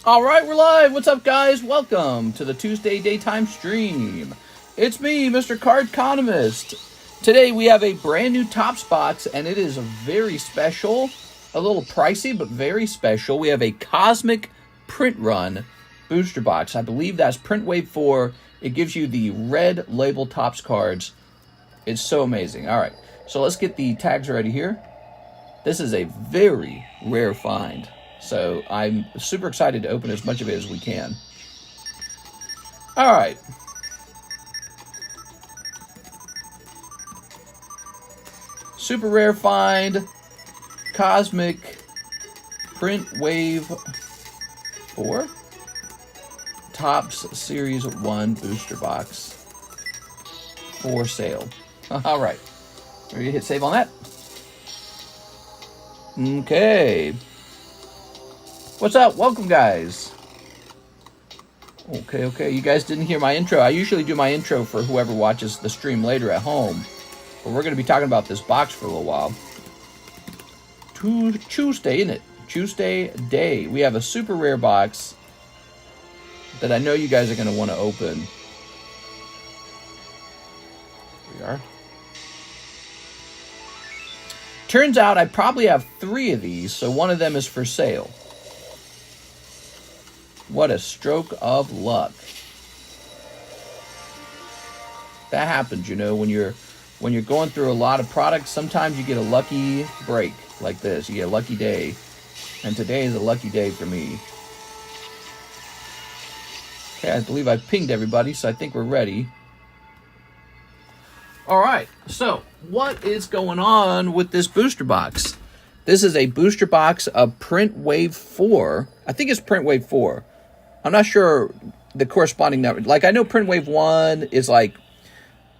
All right, we're live. What's up, guys? Welcome to the Tuesday daytime stream. It's me, Mr. Cardconomist. Today we have a brand new Topps box, and it is very special. A little pricey, but very special. We have a Cosmic Print Run booster box. I believe that's Print Wave 4. It gives you the red label Topps cards. It's so amazing. All right, so let's get the tags ready here. This is a very rare find. So I'm super excited to open as much of it as we can. All right. Super rare find. Cosmic Print Wave 4. Topps Series 1 booster box. For sale. All right. Ready to hit save on that? Okay. What's up? Welcome, guys. Okay. You guys didn't hear my intro. I usually do my intro for whoever watches the stream later at home. But we're going to be talking about this box for a little while. Tuesday, isn't it? Tuesday day. We have a super rare box that I know you guys are going to want to open. Here we are. Turns out I probably have 3 of these, so one of them is for sale. What a stroke of luck. That happens, you know, when you're going through a lot of products, sometimes you get a lucky break like this. You get a lucky day. And today is a lucky day for me. Okay, I believe I pinged everybody, so I think we're ready. All right, so what is going on with this booster box? This is a booster box of Print Wave 4. I think it's Print Wave 4. I'm not sure the corresponding number. Like, I know Print Wave 1 is like,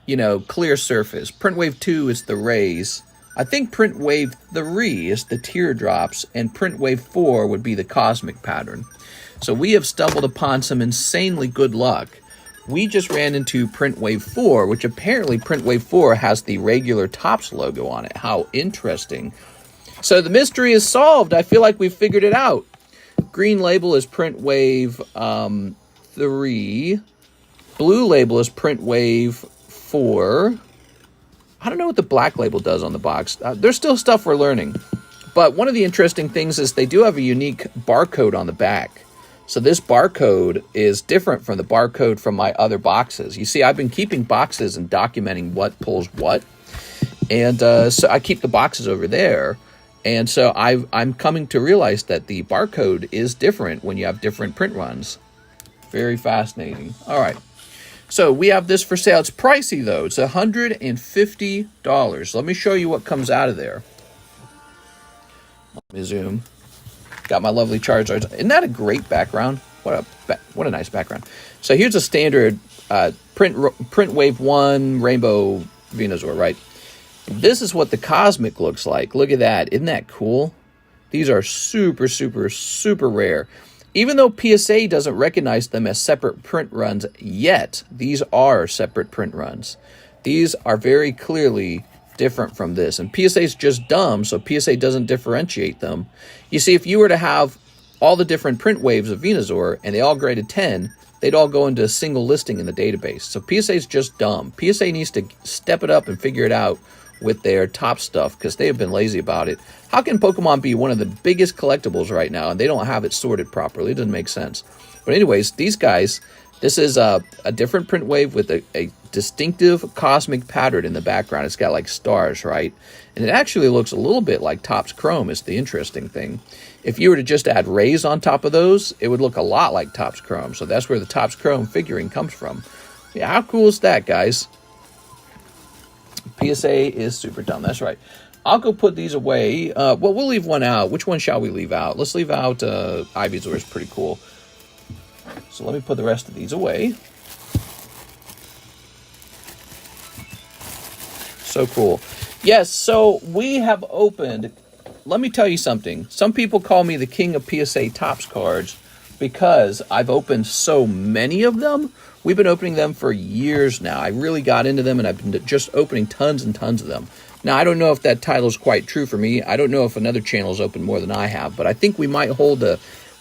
you know, clear surface. Print Wave 2 is the rays. I think Print Wave 3 is the teardrops, and Print Wave 4 would be the cosmic pattern. So we have stumbled upon some insanely good luck. We just ran into Print Wave 4, which apparently Print Wave 4 has the regular Topps logo on it. How interesting. So the mystery is solved. I feel like we've figured it out. Green label is Print Wave 3. Blue label is Print Wave 4. I don't know what the black label does on the box. There's still stuff we're learning. But one of the interesting things is they do have a unique barcode on the back. So this barcode is different from the barcode from my other boxes. You see, I've been keeping boxes and documenting what pulls what. And so I keep the boxes over there. And so I'm coming to realize that the barcode is different when you have different print runs. Very fascinating. All right. So we have this for sale. It's pricey, though. It's $150. Let me show you what comes out of there. Let me zoom. Got my lovely Charizard. Isn't that a great background? What a nice background. So here's a standard Print Wave 1 Rainbow Venusaur, right? This is what the Cosmic looks like. Look at that. Isn't that cool? These are super, super, super rare. Even though PSA doesn't recognize them as separate print runs yet, these are separate print runs. These are very clearly different from this. And PSA is just dumb, so PSA doesn't differentiate them. You see, if you were to have all the different print waves of Venusaur and they all graded 10, they'd all go into a single listing in the database. So PSA is just dumb. PSA needs to step it up and figure it out with their top stuff, because they have been lazy about it. How can Pokemon be one of the biggest collectibles right now and they don't have it sorted properly? It doesn't make sense. But anyways, these guys, this is a different print wave with a distinctive cosmic pattern in the background. It's got like stars, right? And it actually looks a little bit like Topps Chrome is the interesting thing. If you were to just add rays on top of those, it would look a lot like Topps Chrome. So that's where the Topps Chrome figuring comes from. Yeah, how cool is that, guys? PSA is super dumb. That's right. I'll go put these away. Well, we'll leave one out. Which one shall we leave out? Let's leave out Ivysaur. Is pretty cool. So let me put the rest of these away. So cool. Yes, so we have opened. Let me tell you something. Some people call me the king of PSA Topps cards because I've opened so many of them. We've been opening them for years now. I really got into them, and I've been just opening tons and tons of them. Now, I don't know if that title is quite true for me. I don't know if another channel has opened more than I have, but I think we might hold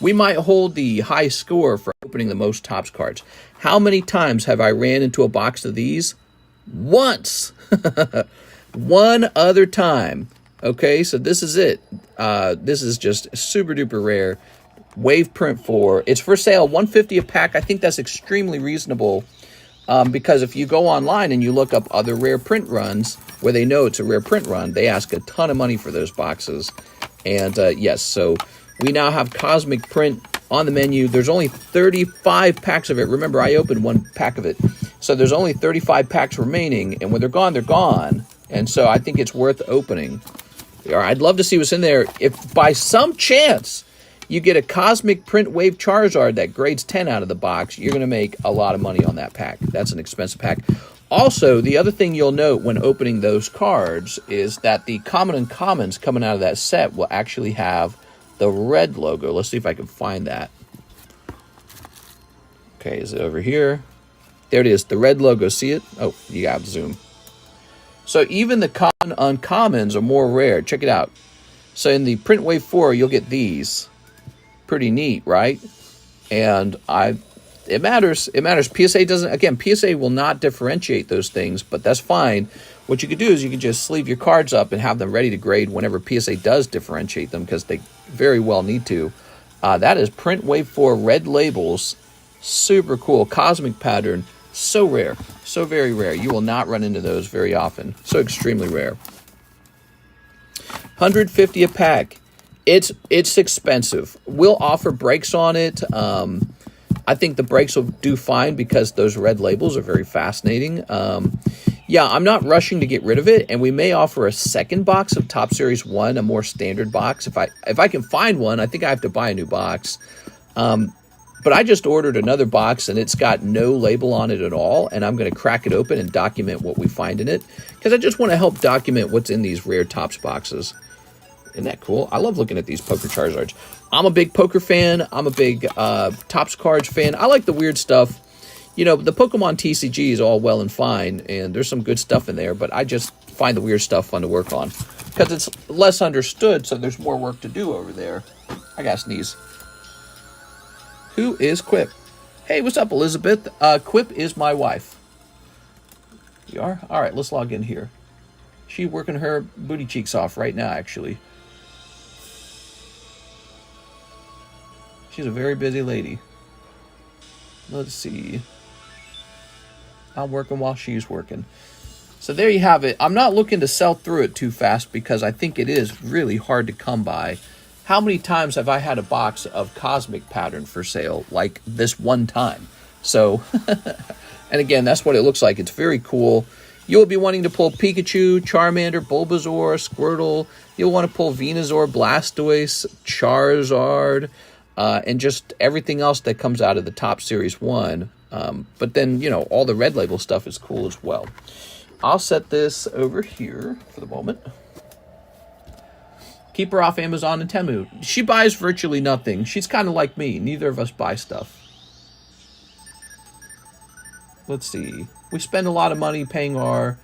We might hold the high score for opening the most Topps cards. How many times have I ran into a box of these? Once. One other time. Okay, so this is it. This is just super duper rare. Wave Print 4. It's for sale, $150 a pack. I think that's extremely reasonable because if you go online and you look up other rare print runs where they know it's a rare print run, they ask a ton of money for those boxes. And yes, so we now have Cosmic Print on the menu. There's only 35 packs of it. Remember, I opened one pack of it. So there's only 35 packs remaining, and when they're gone, they're gone. And so I think it's worth opening. I'd love to see what's in there. If by some chance you get a Cosmic Print Wave Charizard that grades 10 out of the box, you're going to make a lot of money on that pack. That's an expensive pack. Also, the other thing you'll note when opening those cards is that the common and commons coming out of that set will actually have the red logo. Let's see if I can find that. Okay, is it over here? There it is, the red logo. See it? Oh, you got to zoom. So even the common uncommons are more rare. Check it out. So in the Print Wave 4, you'll get these. Pretty neat, right? And it matters. It matters. PSA doesn't, again, PSA will not differentiate those things, but that's fine. What you could do is you could just sleeve your cards up and have them ready to grade whenever PSA does differentiate them, because they very well need to. That is Print Wave 4 red labels. Super cool. Cosmic pattern. So rare. So very rare. You will not run into those very often. So extremely rare. $150 a pack. It's expensive. We'll offer breaks on it. I think the breaks will do fine because those red labels are very fascinating. Yeah, I'm not rushing to get rid of it, and we may offer a second box of Top Series 1, a more standard box. If I can find one, I think I have to buy a new box. But I just ordered another box, and it's got no label on it at all, and I'm going to crack it open and document what we find in it, because I just want to help document what's in these rare Topps boxes. Isn't that cool? I love looking at these poker Charizards. I'm a big poker fan. I'm a big Topps cards fan. I like the weird stuff. You know, the Pokemon TCG is all well and fine, and there's some good stuff in there, but I just find the weird stuff fun to work on because it's less understood, so there's more work to do over there. I gotta sneeze. Who is Quip? Hey, what's up, Elizabeth? Quip is my wife. You are? All right, let's log in here. She's working her booty cheeks off right now, actually. She's a very busy lady. Let's see. I'm working while she's working. So there you have it. I'm not looking to sell through it too fast because I think it is really hard to come by. How many times have I had a box of Cosmic Pattern for sale? Like this one time. So, and again, that's what it looks like. It's very cool. You'll be wanting to pull Pikachu, Charmander, Bulbasaur, Squirtle. You'll want to pull Venusaur, Blastoise, Charizard, and just everything else that comes out of the Top Series 1. But then, you know, all the red label stuff is cool as well. I'll set this over here for the moment. Keep her off Amazon and Temu. She buys virtually nothing. She's kind of like me. Neither of us buy stuff. Let's see. We spend a lot of money paying our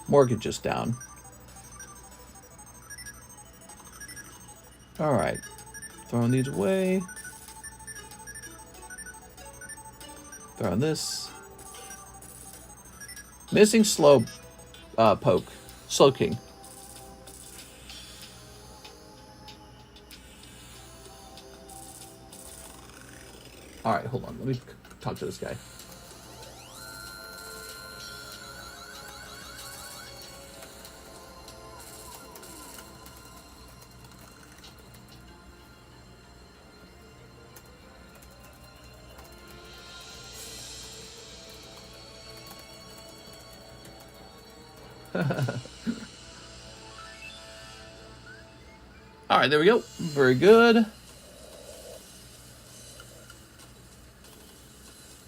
mortgages down. All right. Throwing these away. Throwing this. Missing slow poke. Slow King. All right, hold on. Let me talk to this guy. All right, there we go. Very good.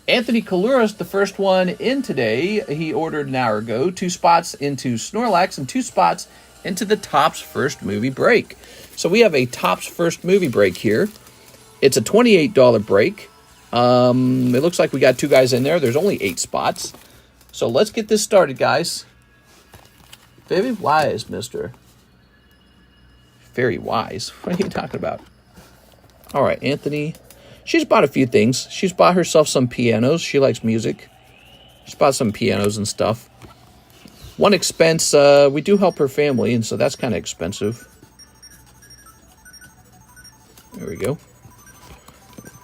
Anthony Kaluras, the first one in today. He ordered an hour ago. 2 spots into Snorlax and 2 spots into the Topps first movie break. So we have a Topps first movie break here. It's a $28 break. It looks like we got 2 guys in there. There's only 8 spots. So let's get this started, guys. Very wise, mister. Very wise. What are you talking about? All right, Anthony. She's bought a few things. She's bought herself some pianos. She likes music. She's bought some pianos and stuff. One expense, we do help her family, and so that's kind of expensive. There we go.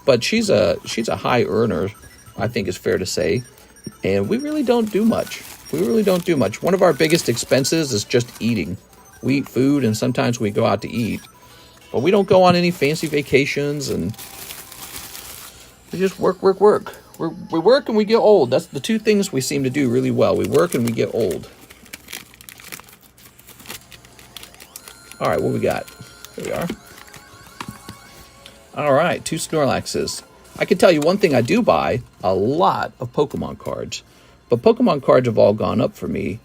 But she's a high earner, I think is fair to say. And we really don't do much. We really don't do much. One of our biggest expenses is just eating. We eat food, and sometimes we go out to eat. But we don't go on any fancy vacations, and we just work. We work and we get old. That's the two things we seem to do really well. We work and we get old. All right, what we got? Here we are. All right, 2 Snorlaxes. I can tell you one thing, I do buy a lot of Pokemon cards. But Pokemon cards have all gone up for me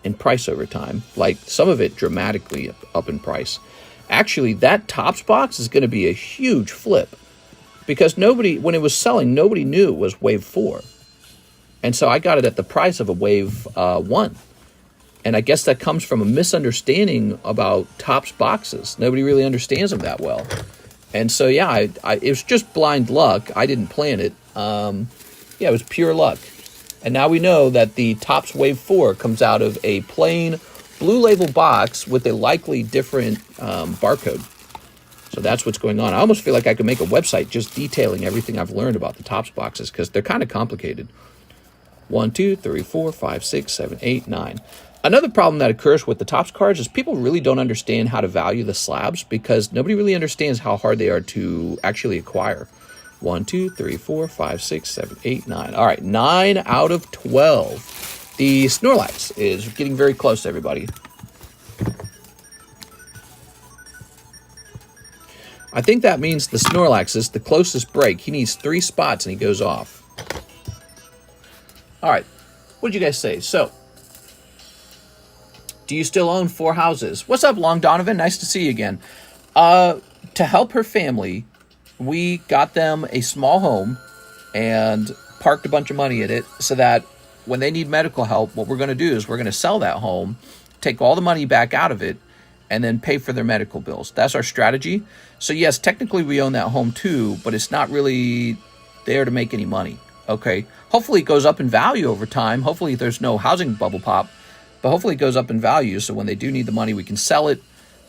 in price over time. Like, some of it dramatically up in price. Actually, that Topps box is going to be a huge flip. Because nobody, when it was selling, nobody knew it was Wave 4. And so I got it at the price of a Wave 1. And I guess that comes from a misunderstanding about Topps boxes. Nobody really understands them that well. And so, yeah, it was just blind luck. I didn't plan it. Yeah, it was pure luck. And now we know that the Topps Wave 4 comes out of a plain blue label box with a likely different barcode. So that's what's going on. I almost feel like I could make a website just detailing everything I've learned about the Topps boxes because they're kind of complicated. 1, 2, 3, 4, 5, 6, 7, 8, 9. Another problem that occurs with the Topps cards is people really don't understand how to value the slabs because nobody really understands how hard they are to actually acquire. 1, 2, 3, 4, 5, 6, 7, 8, 9. All right, 9 out of 12. The Snorlax is getting very close, everybody. I think that means the Snorlax is the closest break. He needs 3 spots and he goes off. All right, what did you guys say? So, do you still own 4 houses? What's up, Long Donovan? Nice to see you again. To help her family, we got them a small home and parked a bunch of money in it so that when they need medical help, what we're going to do is we're going to sell that home, take all the money back out of it, and then pay for their medical bills. That's our strategy. So yes, technically we own that home too, but it's not really there to make any money. Okay. Hopefully it goes up in value over time. Hopefully there's no housing bubble pop. But hopefully it goes up in value, so when they do need the money, we can sell it,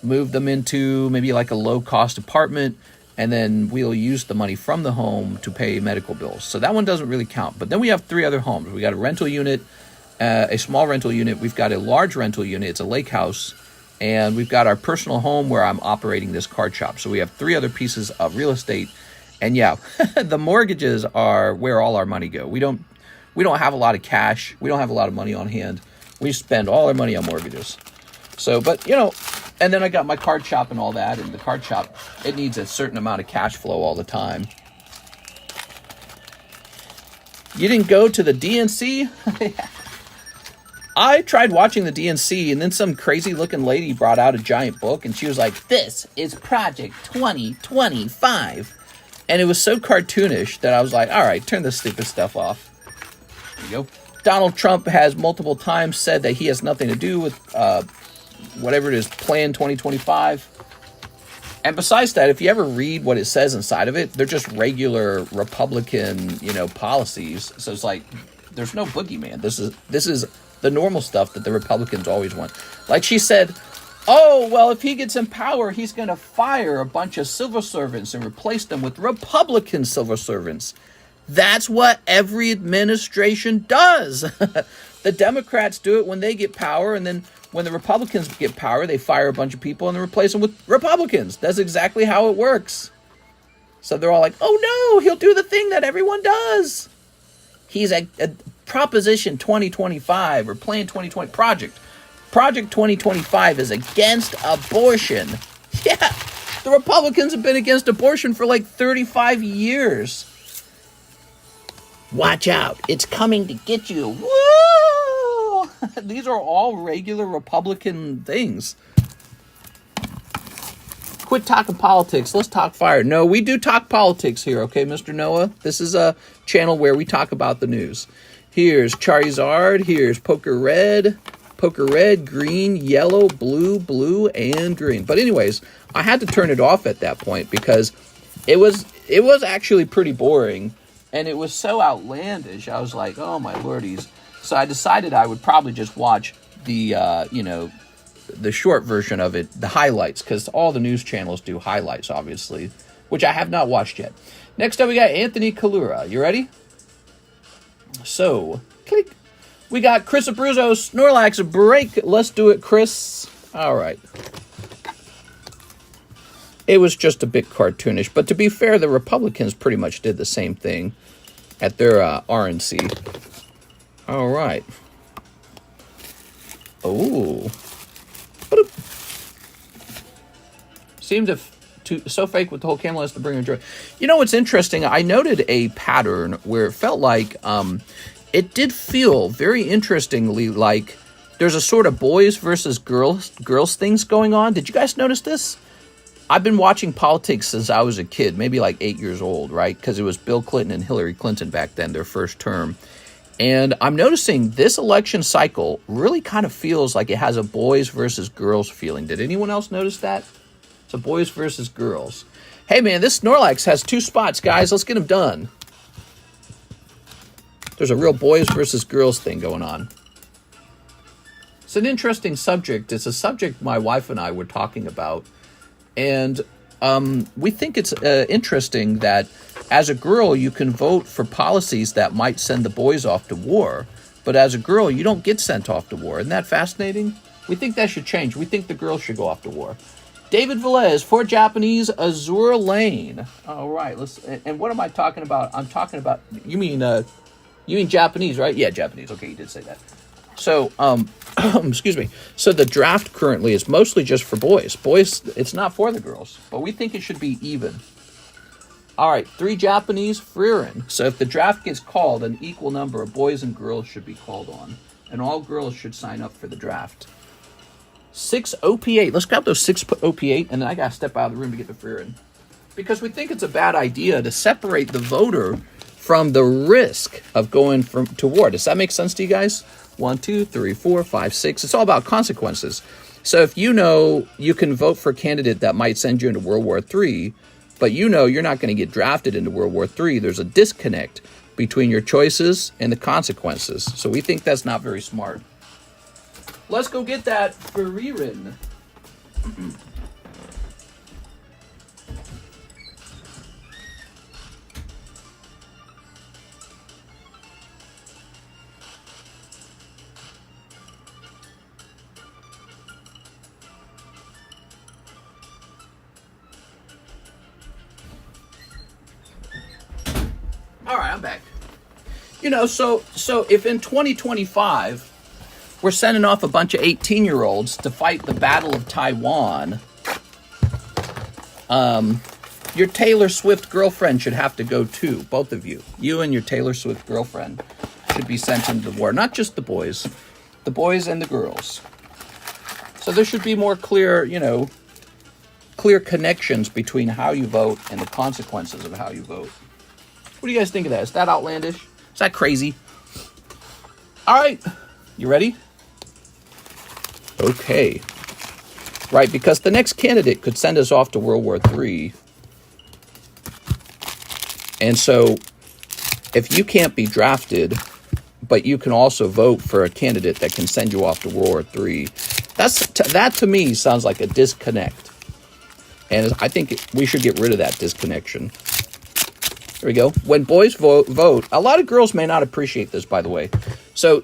move them into maybe like a low-cost apartment, and then we'll use the money from the home to pay medical bills. So that one doesn't really count. But then we have 3 other homes. We got a rental unit, a small rental unit. We've got a large rental unit. It's a lake house. And we've got our personal home where I'm operating this card shop. So we have 3 other pieces of real estate. And yeah, the mortgages are where all our money go. We don't have a lot of cash. We don't have a lot of money on hand. We spend all our money on mortgages. So, but, you know, and then I got my card shop and all that. And the card shop, it needs a certain amount of cash flow all the time. You didn't go to the DNC? I tried watching the DNC, and then some crazy-looking lady brought out a giant book, and she was like, "This is Project 2025." And it was so cartoonish that I was like, all right, turn this stupid stuff off. There you go. Donald Trump has multiple times said that he has nothing to do with whatever it is, Plan 2025. And besides that, if you ever read what it says inside of it, they're just regular Republican, policies. So it's like, there's no boogeyman. This is the normal stuff that the Republicans always want. Like she said, oh, well, if he gets in power, he's going to fire a bunch of civil servants and replace them with Republican civil servants. That's what every administration does. The Democrats do it when they get power, and then when the Republicans get power, they fire a bunch of people and then replace them with Republicans. That's exactly how it works. So they're all like, oh no, he'll do the thing that everyone does. He's a Proposition 2025 or Plan 2020 Project 2025 is against abortion. Yeah, the Republicans have been against abortion for like 35 years. Watch out, it's coming to get you. Woo! These are all regular Republican things. Quit talking politics. Let's talk fire. No, we do talk politics here, okay, Mr. Noah? This is a channel where we talk about the news. Here's Charizard. Here's Poker Red, green, yellow, blue, and green. But anyways, I had to turn it off at that point because It was actually pretty boring, and it was so outlandish. I was like, oh my lordies. So I decided I would probably just watch the the short version of it, the highlights, because all the news channels do highlights, obviously, which I have not watched yet. Next up, we got Anthony Kalura. You ready? So, click. We got Chris Abruzzo, Snorlax break. Let's do it, Chris. All right. It was just a bit cartoonish, but to be fair, the Republicans pretty much did the same thing at their RNC. All right. Oh. Seemed to so fake with the whole camera as to bring her joy. You know what's interesting? I noted a pattern where it felt like it did feel very interestingly like there's a sort of boys versus girls things going on. Did you guys notice this? I've been watching politics since I was a kid, maybe like 8 years old, right? Because it was Bill Clinton and Hillary Clinton back then, their first term. And I'm noticing this election cycle really kind of feels like it has a boys versus girls feeling. Did anyone else notice that? It's a boys versus girls. Hey, man, this Snorlax has 2 spots, guys. Let's get them done. There's a real boys versus girls thing going on. It's an interesting subject. It's a subject my wife and I were talking about. And we think it's interesting that as a girl, you can vote for policies that might send the boys off to war. But as a girl, you don't get sent off to war. Isn't that fascinating? We think that should change. We think the girls should go off to war. David Velez, for Japanese, Azure Lane. All right. And what am I talking about? I'm talking about, you mean Japanese, right? Yeah, Japanese. Okay, you did say that. So, excuse me. So the draft currently is mostly just for boys. Boys, it's not for the girls, but we think it should be even. All right, 3 Japanese, Frieren. So if the draft gets called, an equal number of boys and girls should be called on, and all girls should sign up for the draft. 6 OP8. Let's grab those 6 OP8, and then I gotta step out of the room to get to Frieren, because we think it's a bad idea to separate the voter from the risk of going to war. Does that make sense to you guys? 1, 2, 3, 4, 5, 6. It's all about consequences. So if you know you can vote for a candidate that might send you into World War III, but you know you're not going to get drafted into World War III, there's a disconnect between your choices and the consequences. So we think that's not very smart. Let's go get that Frieren. All right, I'm back. You know, so if in 2025 we're sending off a bunch of 18-year-olds to fight the Battle of Taiwan, your Taylor Swift girlfriend should have to go too, both of you. You and your Taylor Swift girlfriend should be sent into the war, not just the boys and the girls. So there should be more clear connections between how you vote and the consequences of how you vote. What do you guys think of that? Is that outlandish? Is that crazy? All right. You ready? Okay. Right, because the next candidate could send us off to World War III. And so if you can't be drafted, but you can also vote for a candidate that can send you off to World War III, that to me sounds like a disconnect. And I think we should get rid of that disconnection. There we go. When boys vote, a lot of girls may not appreciate this, by the way. So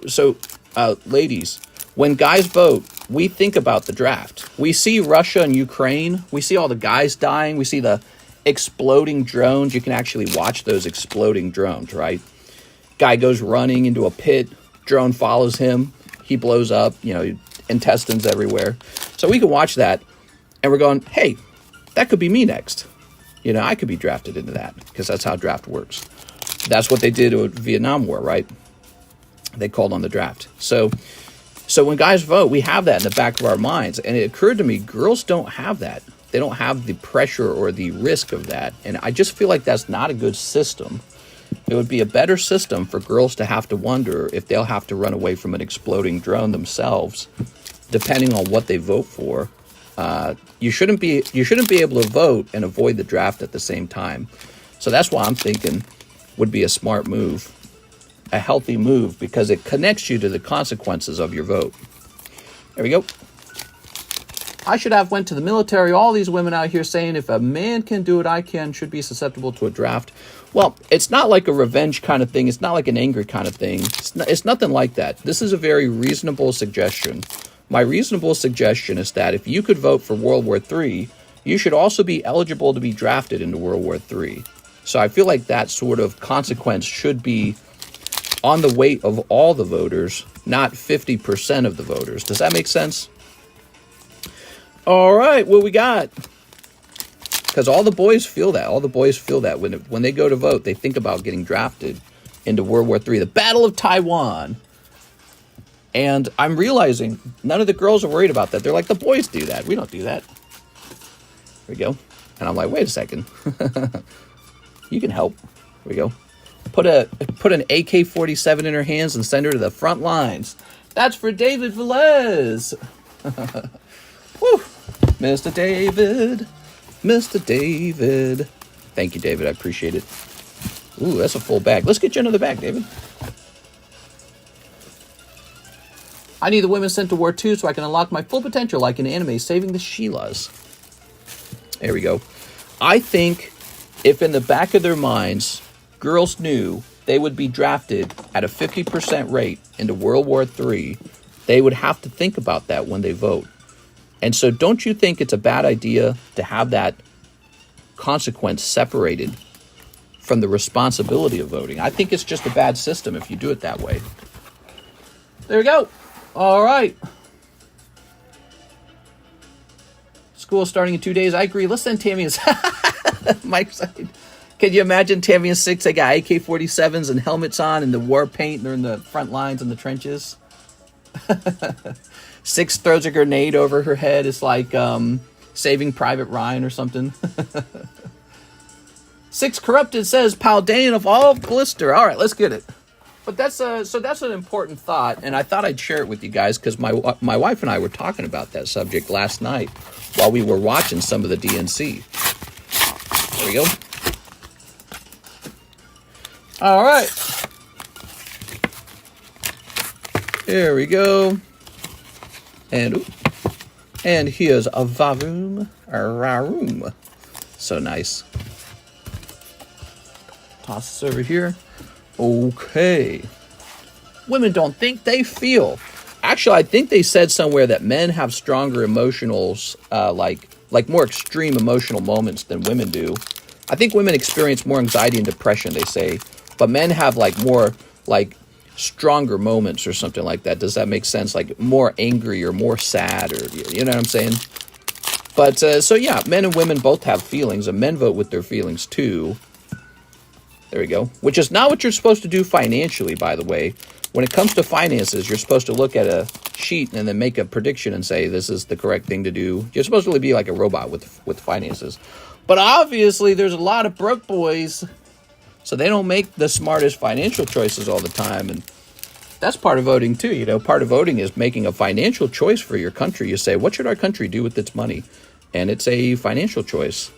ladies, when guys vote, we think about the draft. We see Russia and Ukraine. We see all the guys dying. We see the exploding drones. You can actually watch those exploding drones, right? Guy goes running into a pit. Drone follows him. He blows up, intestines everywhere. So we can watch that, and we're going, hey, that could be me next. I could be drafted into that, because that's how draft works. That's what they did with the Vietnam War, right? They called on the draft. So when guys vote, we have that in the back of our minds. And it occurred to me, girls don't have that. They don't have the pressure or the risk of that. And I just feel like that's not a good system. It would be a better system for girls to have to wonder if they'll have to run away from an exploding drone themselves, depending on what they vote for. You shouldn't be able to vote and avoid the draft at the same time. So that's why I'm thinking would be a smart move, a healthy move, because it connects you to the consequences of your vote. There we go. I should have went to the military. All these women out here saying if a man can do it, I can, should be susceptible to a draft. Well, it's not like a revenge kind of thing. It's not like an angry kind of thing. It's nothing like that. This is a very reasonable suggestion. My reasonable suggestion is that if you could vote for World War III, you should also be eligible to be drafted into World War III. So I feel like that sort of consequence should be on the weight of all the voters, not 50% of the voters. Does that make sense? All right, what we got? Because all the boys feel that. All the boys feel that when they go to vote, they think about getting drafted into World War III, the Battle of Taiwan. And I'm realizing none of the girls are worried about that. They're like, the boys do that. We don't do that. There we go. And I'm like, wait a second. You can help. There we go. Put an AK-47 in her hands and send her to the front lines. That's for David Velez. Woo. Mr. David. Mr. David. Thank you, David. I appreciate it. Ooh, that's a full bag. Let's get you another bag, David. I need the women sent to war too so I can unlock my full potential like in anime, saving the Sheilas. There we go. I think if in the back of their minds, girls knew they would be drafted at a 50% rate into World War III, they would have to think about that when they vote. And so don't you think it's a bad idea to have that consequence separated from the responsibility of voting? I think it's just a bad system if you do it that way. There we go. All right. School starting in 2 days. I agree. Let's send Tammy and Mike's side. Can you imagine Tammy and Six? They got AK-47s and helmets on and the war paint. They're in the front lines in the trenches. Six throws a grenade over her head. It's like Saving Private Ryan or something. Six Corrupted says Paldean of all Blister. All right, let's get it. But that's an important thought, and I thought I'd share it with you guys because my wife and I were talking about that subject last night while we were watching some of the DNC. There we go. All right. There we go. And here's a Varoom. Raroom. So nice. Toss this over here. Okay. Women don't think, they feel. Actually, I think they said somewhere that men have stronger emotionals, like more extreme emotional moments than women do. I think women experience more anxiety and depression, they say, but men have like more like stronger moments or something like that. Does that make sense? Like more angry or more sad, or you know what I'm saying? But so yeah, men and women both have feelings, and men vote with their feelings too. There we go. Which is not what you're supposed to do financially, by the way. When it comes to finances, you're supposed to look at a sheet and then make a prediction and say, this is the correct thing to do. You're supposed to really be like a robot with finances. But obviously, there's a lot of broke boys, so they don't make the smartest financial choices all the time. And that's part of voting, too. You know, part of voting is making a financial choice for your country. You say, what should our country do with its money? And it's a financial choice.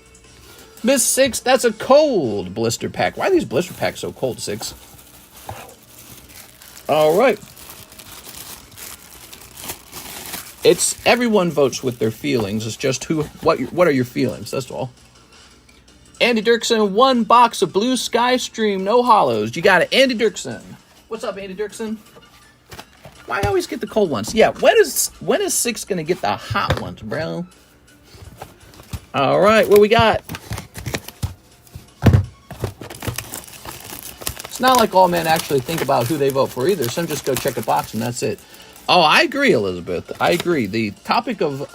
Miss Six, that's a cold blister pack. Why are these blister packs so cold, Six? All right. It's everyone votes with their feelings. It's just what are your feelings? That's all. Andy Dirksen, 1 box of Blue Sky Stream, no hollows. You got it, Andy Dirksen. What's up, Andy Dirksen? Why always get the cold ones? Yeah, when is Six gonna get the hot ones, bro? All right, what we got? It's not like all men actually think about who they vote for either. Some just go check a box and that's it. Oh, I agree, Elizabeth. I agree. The topic of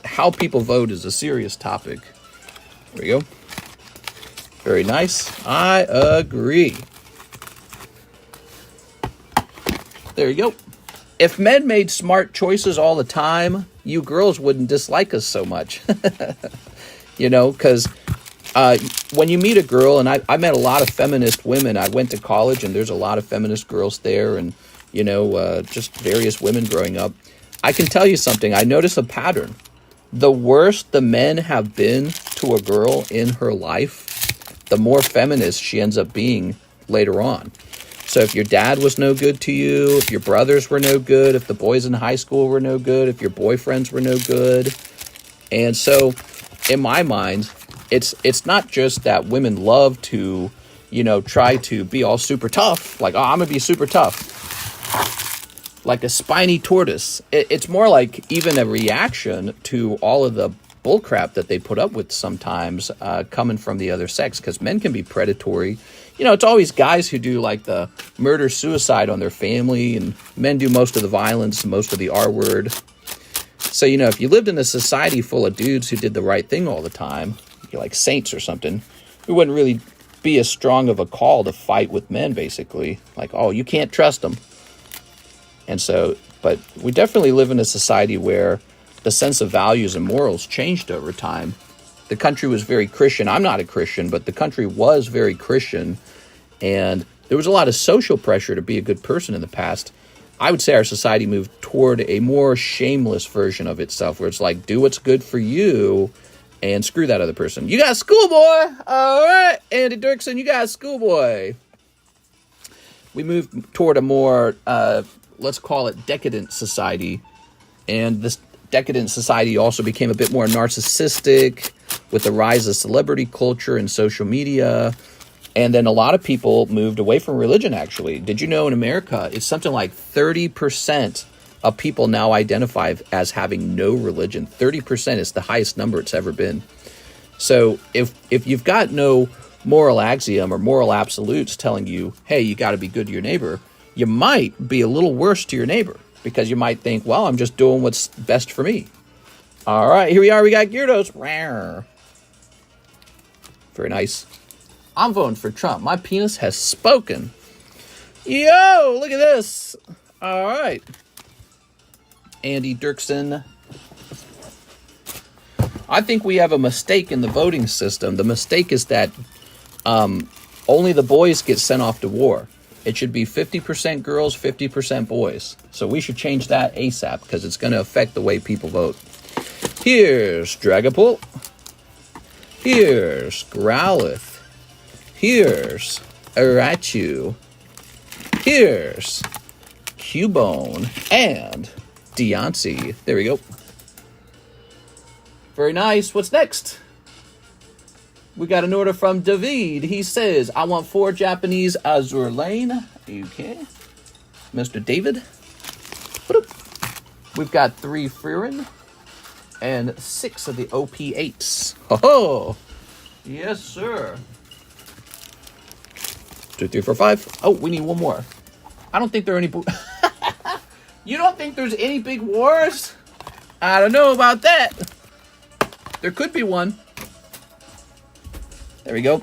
how people vote is a serious topic. There we go. Very nice. I agree. There you go. If men made smart choices all the time, you girls wouldn't dislike us so much. You know, because when you meet a girl, and I met a lot of feminist women. I went to college, and there's a lot of feminist girls there, and, you know, just various women growing up. I can tell you something. I notice a pattern. the worse the men have been to a girl in her life, the more feminist she ends up being later on. So if your dad was no good to you, if your brothers were no good, if the boys in high school were no good, if your boyfriends were no good. And so in my mind, it's not just that women love to, you know, try to be all super tough. Like, oh, I'm going to be super tough. Like a spiny tortoise. It's more like even a reaction to all of the bullcrap that they put up with sometimes coming from the other sex, because men can be predatory. You know, it's always guys who do like the murder-suicide on their family, and men do most of the violence, most of the R word. So, you know, if you lived in a society full of dudes who did the right thing all the time, you're like saints or something, it wouldn't really be as strong of a call to fight with men, basically. Like, oh, you can't trust them. And so, but we definitely live in a society where the sense of values and morals changed over time. The country was very Christian. I'm not a Christian, but the country was very Christian. And there was a lot of social pressure to be a good person in the past. I would say our society moved toward a more shameless version of itself, where it's like, do what's good for you and screw that other person. You got schoolboy. All right, Andy Dirksen, you got schoolboy. We moved toward a more, let's call it decadent society. And this decadent society also became a bit more narcissistic with the rise of celebrity culture and social media. And then a lot of people moved away from religion, actually. Did you know in America, it's something like 30% of people now identify as having no religion. 30% is the highest number it's ever been. So if you've got no moral axiom or moral absolutes telling you, hey, you got to be good to your neighbor, you might be a little worse to your neighbor, because you might think, well, I'm just doing what's best for me. All right, here we are. We got Gyarados. Very nice. I'm voting for Trump. My penis has spoken. Yo, look at this. All right. Andy Dirksen. I think we have a mistake in the voting system. The mistake is that only the boys get sent off to war. It should be 50% girls, 50% boys. So we should change that ASAP, because it's going to affect the way people vote. Here's Dragapult. Here's Growlithe. Here's Arachu. Here's Cubone. And Deontay. There we go. Very nice. What's next? We got an order from David. He says, I want 4 Japanese Azure Lane. Okay. Mr. David. We've got 3 Frieren and 6 of the OP8s. Ho-ho! Yes, sir. 2, 3, 4, 5. Oh, we need one more. I don't think there are any... You don't think there's any big wars? I don't know about that. There could be one. There we go.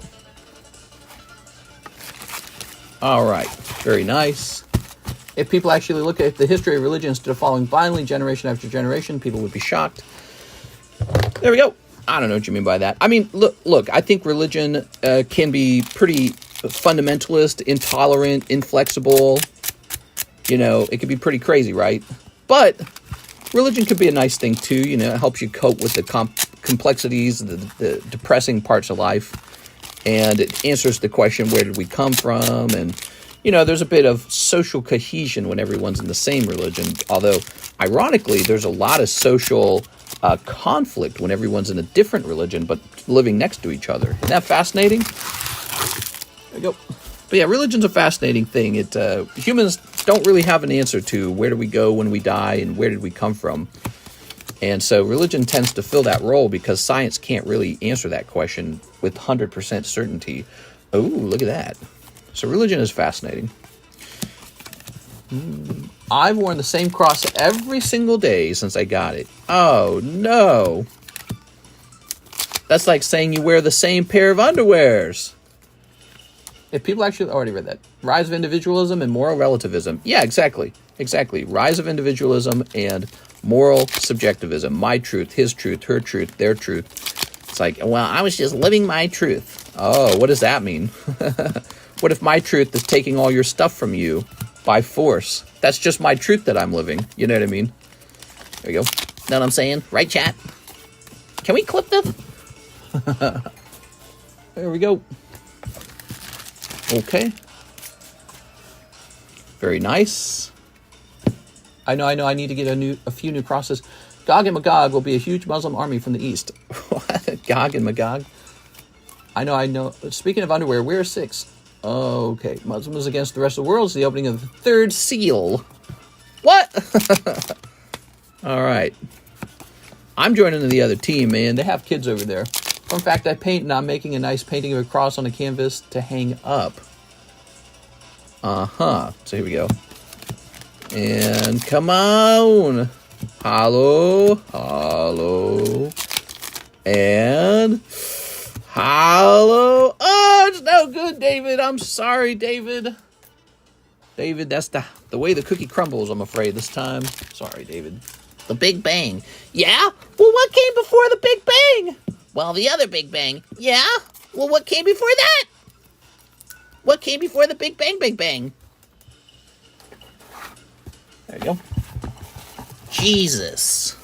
All right. Very nice. If people actually look at the history of religion instead of following blindly generation after generation, people would be shocked. There we go. I don't know what you mean by that. I mean, look, I think religion can be pretty fundamentalist, intolerant, inflexible. You know, it can be pretty crazy, right? But religion could be a nice thing, too. You know, it helps you cope with the complexities, the depressing parts of life. And it answers the question, where did we come from? And, you know, there's a bit of social cohesion when everyone's in the same religion. Although, ironically, there's a lot of social conflict when everyone's in a different religion, but living next to each other. Isn't that fascinating? There we go. But yeah, religion's a fascinating thing. Humans don't really have an answer to where do we go when we die and where did we come from. And so religion tends to fill that role because science can't really answer that question with 100% certainty. Oh, look at that. So religion is fascinating. I've worn the same cross every single day since I got it. Oh, no. That's like saying you wear the same pair of underwears. If people actually already read that. Rise of individualism and moral relativism. Yeah, exactly. Exactly. Rise of individualism and moral subjectivism. My truth, his truth, her truth, their truth. It's like, well, I was just living my truth. Oh, what does that mean? What if my truth is taking all your stuff from you by force? That's just my truth that I'm living. You know what I mean? There you go. Know what I'm saying? Right, chat? Can we clip this? There we go. Okay. Very nice. I know. I need to get a few new crosses. Gog and Magog will be a huge Muslim army from the east. What? Gog and Magog? I know. Speaking of underwear, where is 6? Okay. Muslims against the rest of the world is the opening of the 3rd seal. What? All right. I'm joining the other team, man. They have kids over there. In fact, I paint and I'm making a nice painting of a cross on a canvas to hang up. So here we go. And come on. Holo. And holo. Oh, it's no good, David. I'm sorry, David. David, that's the way the cookie crumbles, I'm afraid, this time. Sorry, David. The Big Bang. Yeah? Well, what came before the Big Bang? Well, the other Big Bang. Yeah? Well, what came before that? What came before the Big Bang, Big Bang? There you go. Jesus.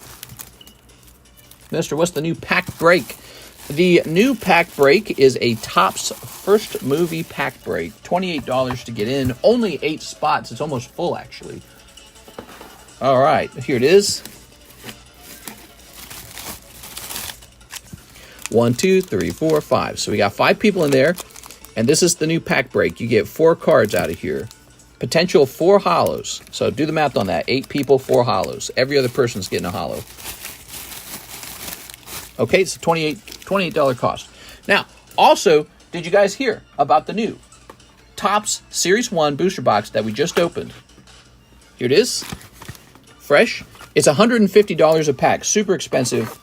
Mister, what's the new pack break? The new pack break is a Topps first movie pack break. $28 to get in. Only 8 spots. It's almost full, actually. All right. Here it is. 1, 2, 3, 4, 5. So we got 5 people in there. And this is the new pack break. You get 4 cards out of here. Potential 4 holos. So do the math on that. 8 people, 4 holos. Every other person's getting a holo. Okay, it's a $28 cost. Now, also, did you guys hear about the new Topps Series 1 booster box that we just opened? Here it is. Fresh. It's $150 a pack. Super expensive.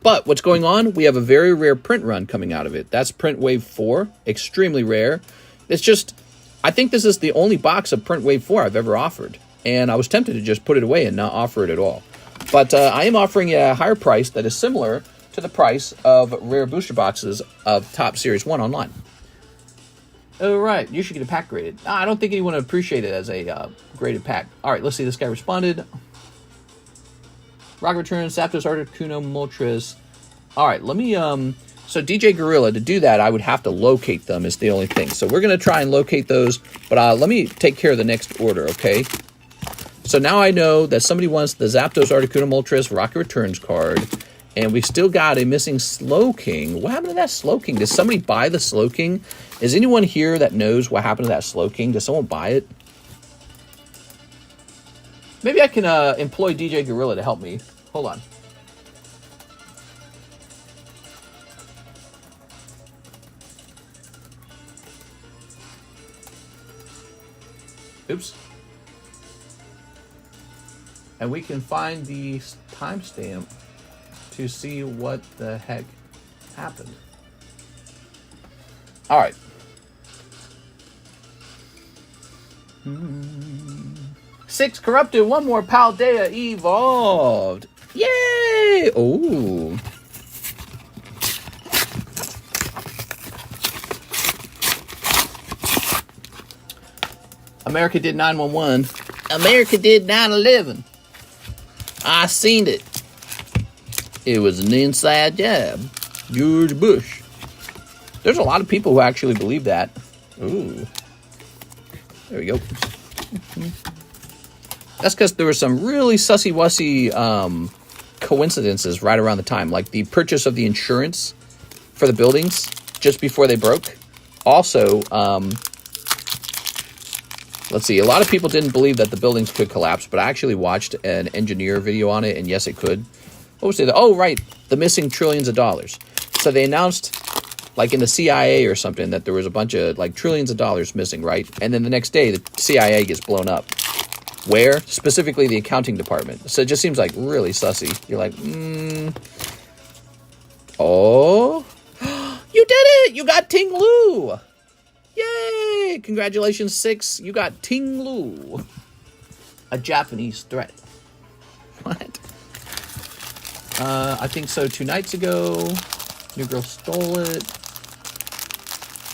But what's going on? We have a very rare print run coming out of it. That's Print Wave 4. Extremely rare. It's just, I think this is the only box of Print Wave 4 I've ever offered. And I was tempted to just put it away and not offer it at all. But I am offering a higher price that is similar to the price of rare booster boxes of Topps Series 1 online. Oh, right. You should get a pack graded. I don't think anyone would appreciate it as a graded pack. All right, let's see. This guy responded. Rock Return, Zapdos, Articuno, Moltres. All right, let me... So DJ Gorilla, to do that, I would have to locate them is the only thing. So we're going to try and locate those, but let me take care of the next order, okay? So now I know that somebody wants the Zapdos, Articuno, Moltres, Rocket Returns card, and we still got a missing Slowking. What happened to that Slowking? Did somebody buy the Slowking? Is anyone here that knows what happened to that Slowking? Did someone buy it? Maybe I can employ DJ Gorilla to help me. Hold on. Oops. And we can find the timestamp to see what the heck happened. All right. 6 corrupted, 1 more Paldea evolved. Yay! Oh. America did 911. America did 9/11. I seen it. It was an inside job. George Bush. There's a lot of people who actually believe that. Ooh. There we go. That's because there were some really sussy-wussy coincidences right around the time. Like the purchase of the insurance for the buildings just before they broke. Also, let's see. A lot of people didn't believe that the buildings could collapse, but I actually watched an engineer video on it, and yes, it could. What was it? Oh, right. The missing trillions of dollars. So they announced, like in the CIA or something, that there was a bunch of like trillions of dollars missing, right? And then the next day, the CIA gets blown up. Where? Specifically the accounting department. So it just seems like really sussy. You're like, Oh. You did it! You got Ting Lu! Yay! Congratulations, 6. You got Ting Lu. A Japanese threat. What? I think so 2 nights ago. New girl stole it.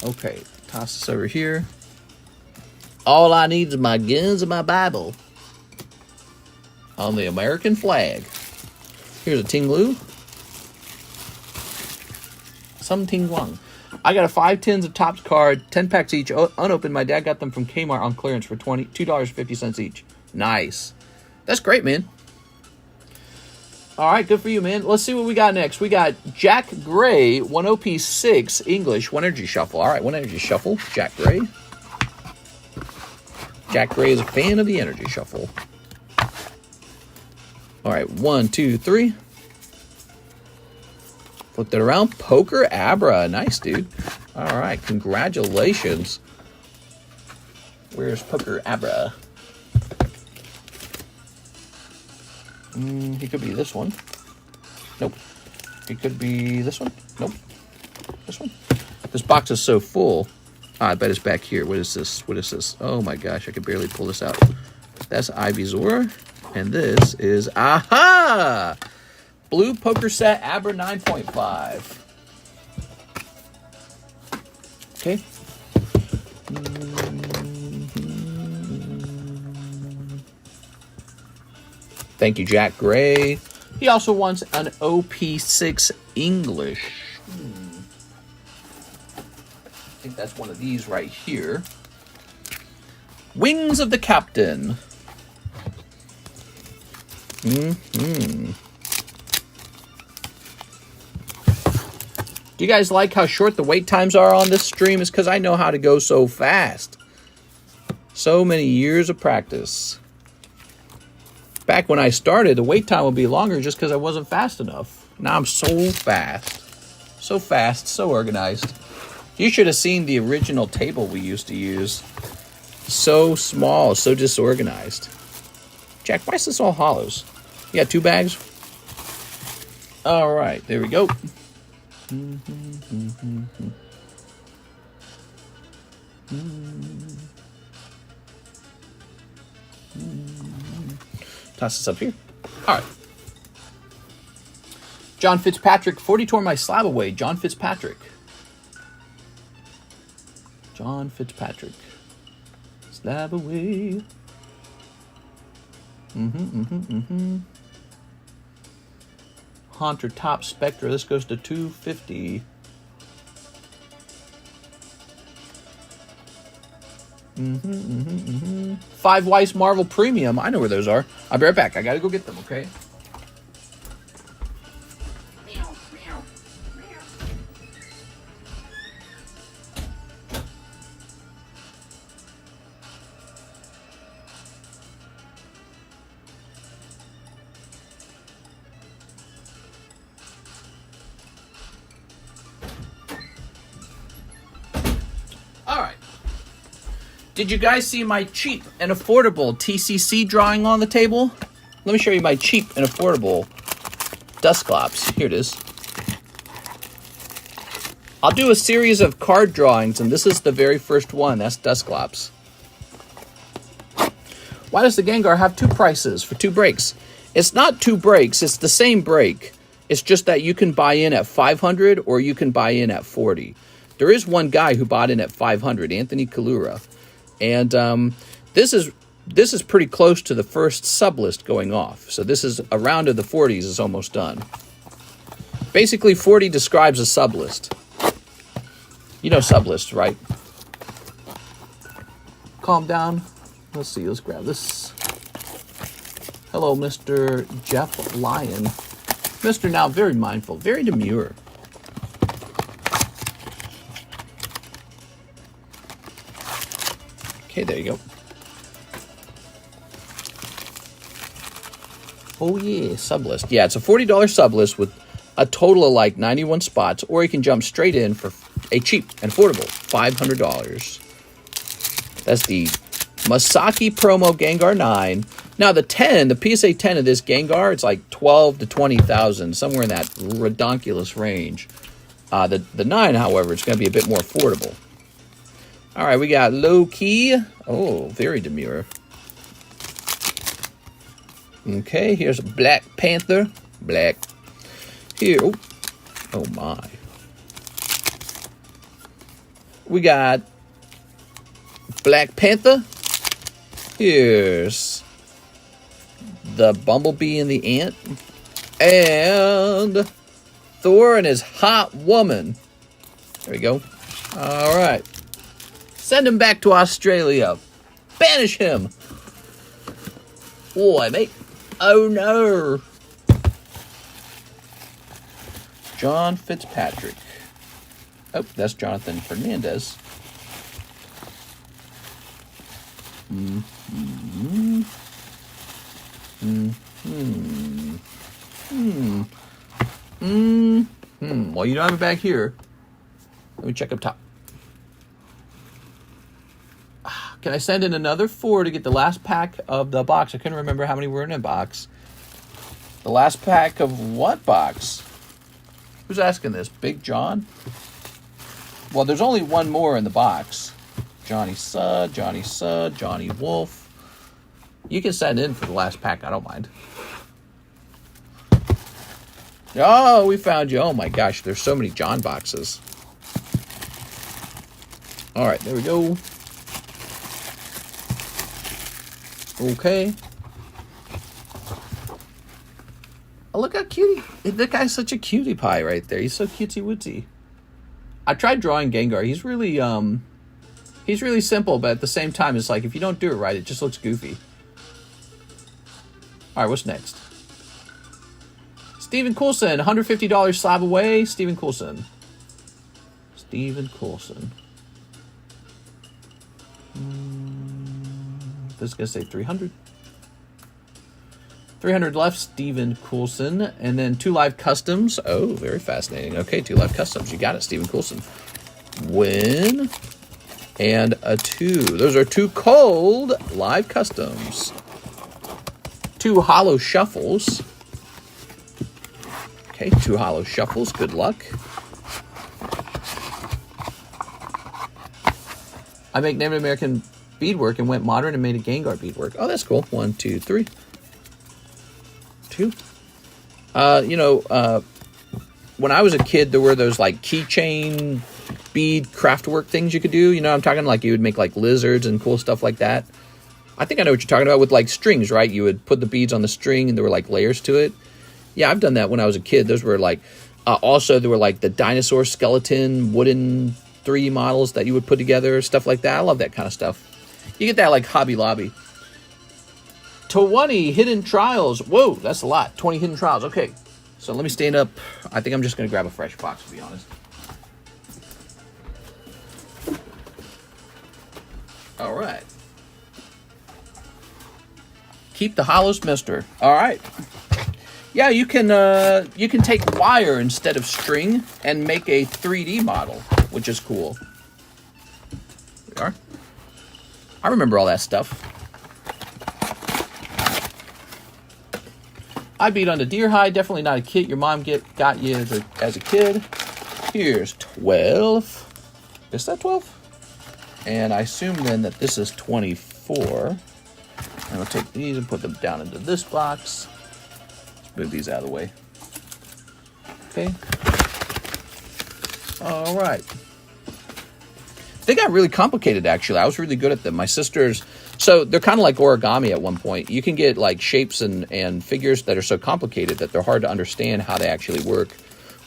Okay, toss this over here. All I need is my guns and my Bible. On the American flag. Here's a Ting Lu. Something wrong. I got a 5 tins of Topps card, 10 packs each, unopened. My dad got them from Kmart on clearance for $2.50 each. Nice. That's great, man. All right, good for you, man. Let's see what we got next. We got Jack Gray, 1OP6 English, 1 Energy Shuffle. All right, 1 Energy Shuffle, Jack Gray. Jack Gray is a fan of the Energy Shuffle. All right, 1, 2, 3. Flipped it around. PokeBruh. Nice, dude. All right, congratulations. Where's PokeBruh? He could be this one. Nope. He could be this one. Nope. This one. This box is so full. I bet it's back here. What is this? What is this? Oh my gosh, I can barely pull this out. That's Ivysaur. And this is, aha! Blue Poker Set Abra 9.5. Okay. Thank you, Jack Gray. He also wants an OP6 English. I think that's one of these right here. Wings of the Captain. Do you guys like how short the wait times are on this stream? It's because I know how to go so fast. So many years of practice. Back when I started, the wait time would be longer just because I wasn't fast enough. Now I'm so fast. So fast, so organized. You should have seen the original table we used to use. So small, so disorganized. Jack, why is this all hollows? You got 2 bags? All right, there we go. Toss this up here. All right. John Fitzpatrick, 40 tore my slab away. John Fitzpatrick. John Fitzpatrick. Slab away. Haunter Top Spectra. This goes to 250. Five Weiss Marvel Premium. I know where those are. I'll be right back. I gotta go get them, okay? Did you guys see my cheap and affordable TCC drawing on the table? Let me show you my cheap and affordable Dusclops. Here it is. I'll do a series of card drawings, and this is the very first one. That's Dusclops. Why does the Gengar have 2 prices for 2 breaks? It's not 2 breaks. It's the same break. It's just that you can buy in at 500 or you can buy in at 40. There is one guy who bought in at 500, Anthony Kalura. And this is pretty close to the first Sublist going off. So this is a round of the 40s is almost done. Basically, 40 describes a Sublist. You know Sublist, right? Calm down. Let's see. Let's grab this. Hello, Mr. Jeff Lyon. Mr. Now very mindful, very demure. Okay, there you go. Oh yeah, Sublist. Yeah, it's a $40 Sublist with a total of like 91 spots, or you can jump straight in for a cheap and affordable $500. That's the Masaki promo Gengar 9. Now the 10, the PSA 10 of this Gengar, it's like 12 to 20,000, somewhere in that redonkulous range. The 9, however, it's going to be a bit more affordable. All right, we got Low Key. Oh, very demure. Okay, here's Black Panther. Black. Here. Oh my. We got Black Panther. Here's the Bumblebee and the Ant. And Thor and his hot woman. There we go. All right. Send him back to Australia. Banish him. Boy, mate. Oh, no. John Fitzpatrick. Oh, that's Jonathan Fernandez. Well, you don't have it back here. Let me check up top. Can I send in another 4 to get the last pack of the box? I couldn't remember how many were in a box. The last pack of what box? Who's asking this? Big John? Well, there's only one more in the box. Johnny Sud, Johnny Wolf. You can send in for the last pack. I don't mind. Oh, we found you. Oh, my gosh. There's so many John boxes. All right, there we go. Okay. Oh, look how cute. That guy's such a cutie pie right there. He's so cutesy wootsy. I tried drawing Gengar. He's really simple, but at the same time, it's like if you don't do it right, it just looks goofy. All right, what's next? Steven Coulson, $150 slab away. Steven Coulson. This is going to say 300. 300 left, Steven Coulson. And then 2 live customs. Oh, very fascinating. Okay, 2 live customs. You got it, Steven Coulson. Win. And a 2. Those are 2 cold live customs. 2 Holo Shuffles. Okay, 2 Holo Shuffles. Good luck. I make Native American beadwork and went modern and made a Gengar beadwork. Oh, that's cool. 1, 2, 3. 2. When I was a kid, there were those like keychain bead craftwork things you could do. You know, I'm talking like you would make like lizards and cool stuff like that. I think I know what you're talking about with like strings, right? You would put the beads on the string and there were like layers to it. Yeah, I've done that when I was a kid. Those were like, also there were like the dinosaur skeleton wooden 3D models that you would put together, stuff like that. I love that kind of stuff. You get that like Hobby Lobby. 20 hidden trials. Whoa, that's a lot. 20 hidden trials. Okay, so let me stand up. I think I'm just going to grab a fresh box, to be honest. All right. Keep the hollows, mister. All right. Yeah, you can take wire instead of string and make a 3D model, which is cool. There we are. I remember all that stuff. I beat on the deer hide. Definitely not a kit your mom got you as a kid. Here's 12. Is that 12? And I assume then that this is 24. And I'll take these and put them down into this box. Let's move these out of the way. Okay. All right. They got really complicated, actually. I was really good at them. My sisters, so they're kind of like origami at one point. You can get like shapes and figures that are so complicated that they're hard to understand how they actually work.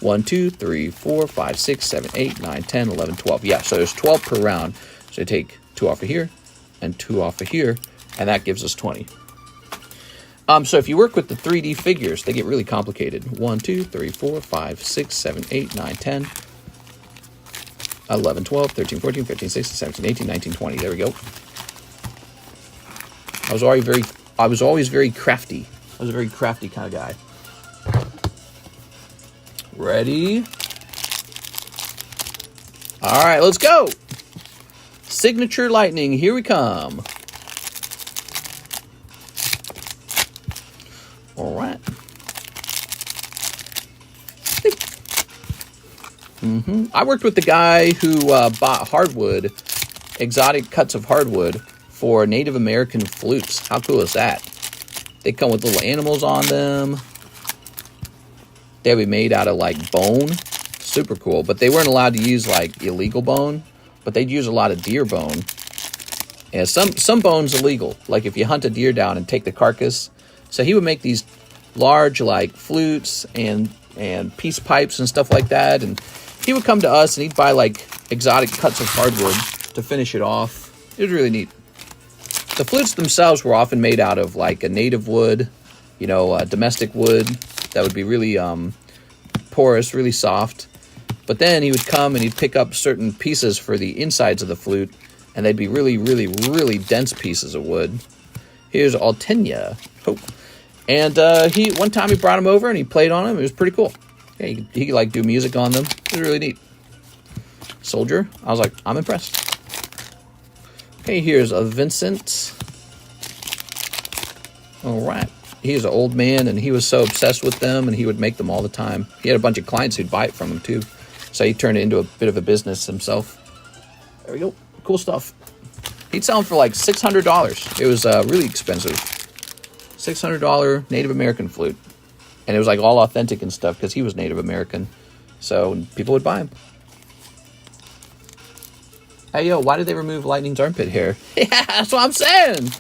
1, 2, 3, 4, 5, 6, 7, 8, 9, 10, 11, 12. Yeah, so there's 12 per round. So I take 2 off of here and 2 off of here, and that gives us 20. So if you work with the 3D figures, they get really complicated. 1, 2, 3, 4, 5, 6, 7, 8, 9, 10, 11, 12, 13, 14, 15, 16, 17, 18, 19, 20. There we go. I was always very crafty. I was a very crafty kind of guy. Ready? All right, let's go. Signature lightning, here we come. All right. I worked with the guy who bought hardwood, exotic cuts of hardwood for Native American flutes. How cool is that? They come with little animals on them. They'll be made out of like bone. Super cool. But they weren't allowed to use like illegal bone, but they'd use a lot of deer bone. And some bone's illegal. Like if you hunt a deer down and take the carcass. So he would make these large like flutes and peace pipes and stuff like that. And he would come to us and he'd buy like exotic cuts of hardwood to finish it off. It was really neat. The flutes themselves were often made out of like a native wood, you know, domestic wood that would be really porous, really soft. But then he would come and he'd pick up certain pieces for the insides of the flute, and they'd be really, really, really dense pieces of wood. Here's Altenia. Oh. And one time he brought him over and he played on them. It was pretty cool. Yeah, he could like do music on them. It was really neat. Soldier. I was like, I'm impressed. Okay, here's a Vincent. All right. He's an old man, and he was so obsessed with them, and he would make them all the time. He had a bunch of clients who'd buy it from him, too. So he turned it into a bit of a business himself. There we go. Cool stuff. He'd sell them for like $600. It was really expensive. $600 Native American flute. And it was like all authentic and stuff because he was Native American. So people would buy him. Hey, yo, why did they remove Lightning's armpit hair? Yeah, that's what I'm saying.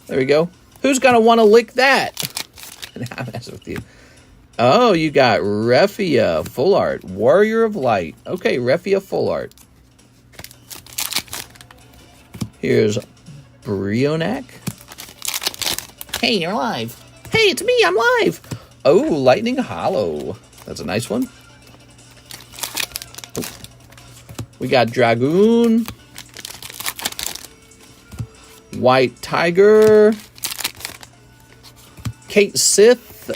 There we go. Who's going to want to lick that? I'm messing with you. Oh, you got Refia Full Art. Warrior of Light. Okay, Refia Full Art. Here's Brionac. Hey, you're live. Hey, it's me. I'm live. Oh, Lightning Hollow. That's a nice one. Oh. We got Dragoon. White Tiger. Kate Sith.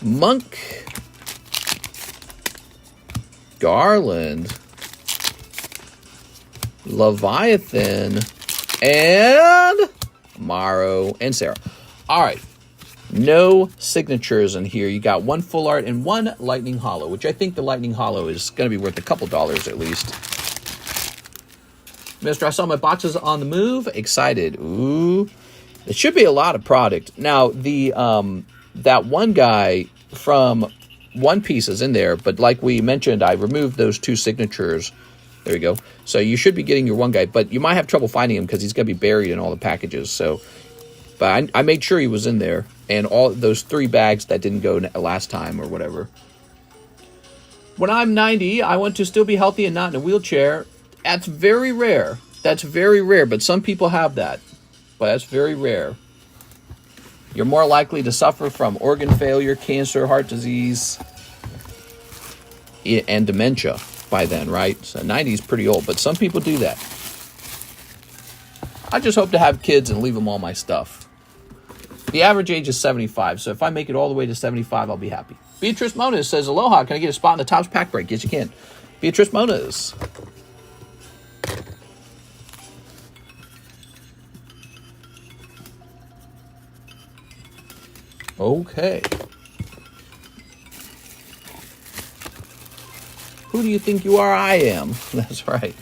Monk. Garland. Leviathan. And Morrow and Sarah. All right. No signatures in here. You got one full art and one Lightning Hollow, which I think the Lightning Hollow is going to be worth a couple dollars at least. Mister, I saw my boxes on the move. Excited. Ooh. It should be a lot of product. Now, the that one guy from One Piece is in there, but like we mentioned, I removed those two signatures. There we go. So you should be getting your one guy, but you might have trouble finding him because he's going to be buried in all the packages. So, but I made sure he was in there, and all those 3 bags that didn't go last time or whatever. When I'm 90, I want to still be healthy and not in a wheelchair. That's very rare. That's very rare, but some people have that. But that's very rare. You're more likely to suffer from organ failure, cancer, heart disease, and dementia by then, right? So 90 is pretty old, but some people do that. I just hope to have kids and leave them all my stuff. The average age is 75, so if I make it all the way to 75, I'll be happy. Beatrice Moniz says, aloha, can I get a spot in the Topps pack break? Yes, you can. Beatrice Moniz. Okay. Who do you think you are? I am. That's right.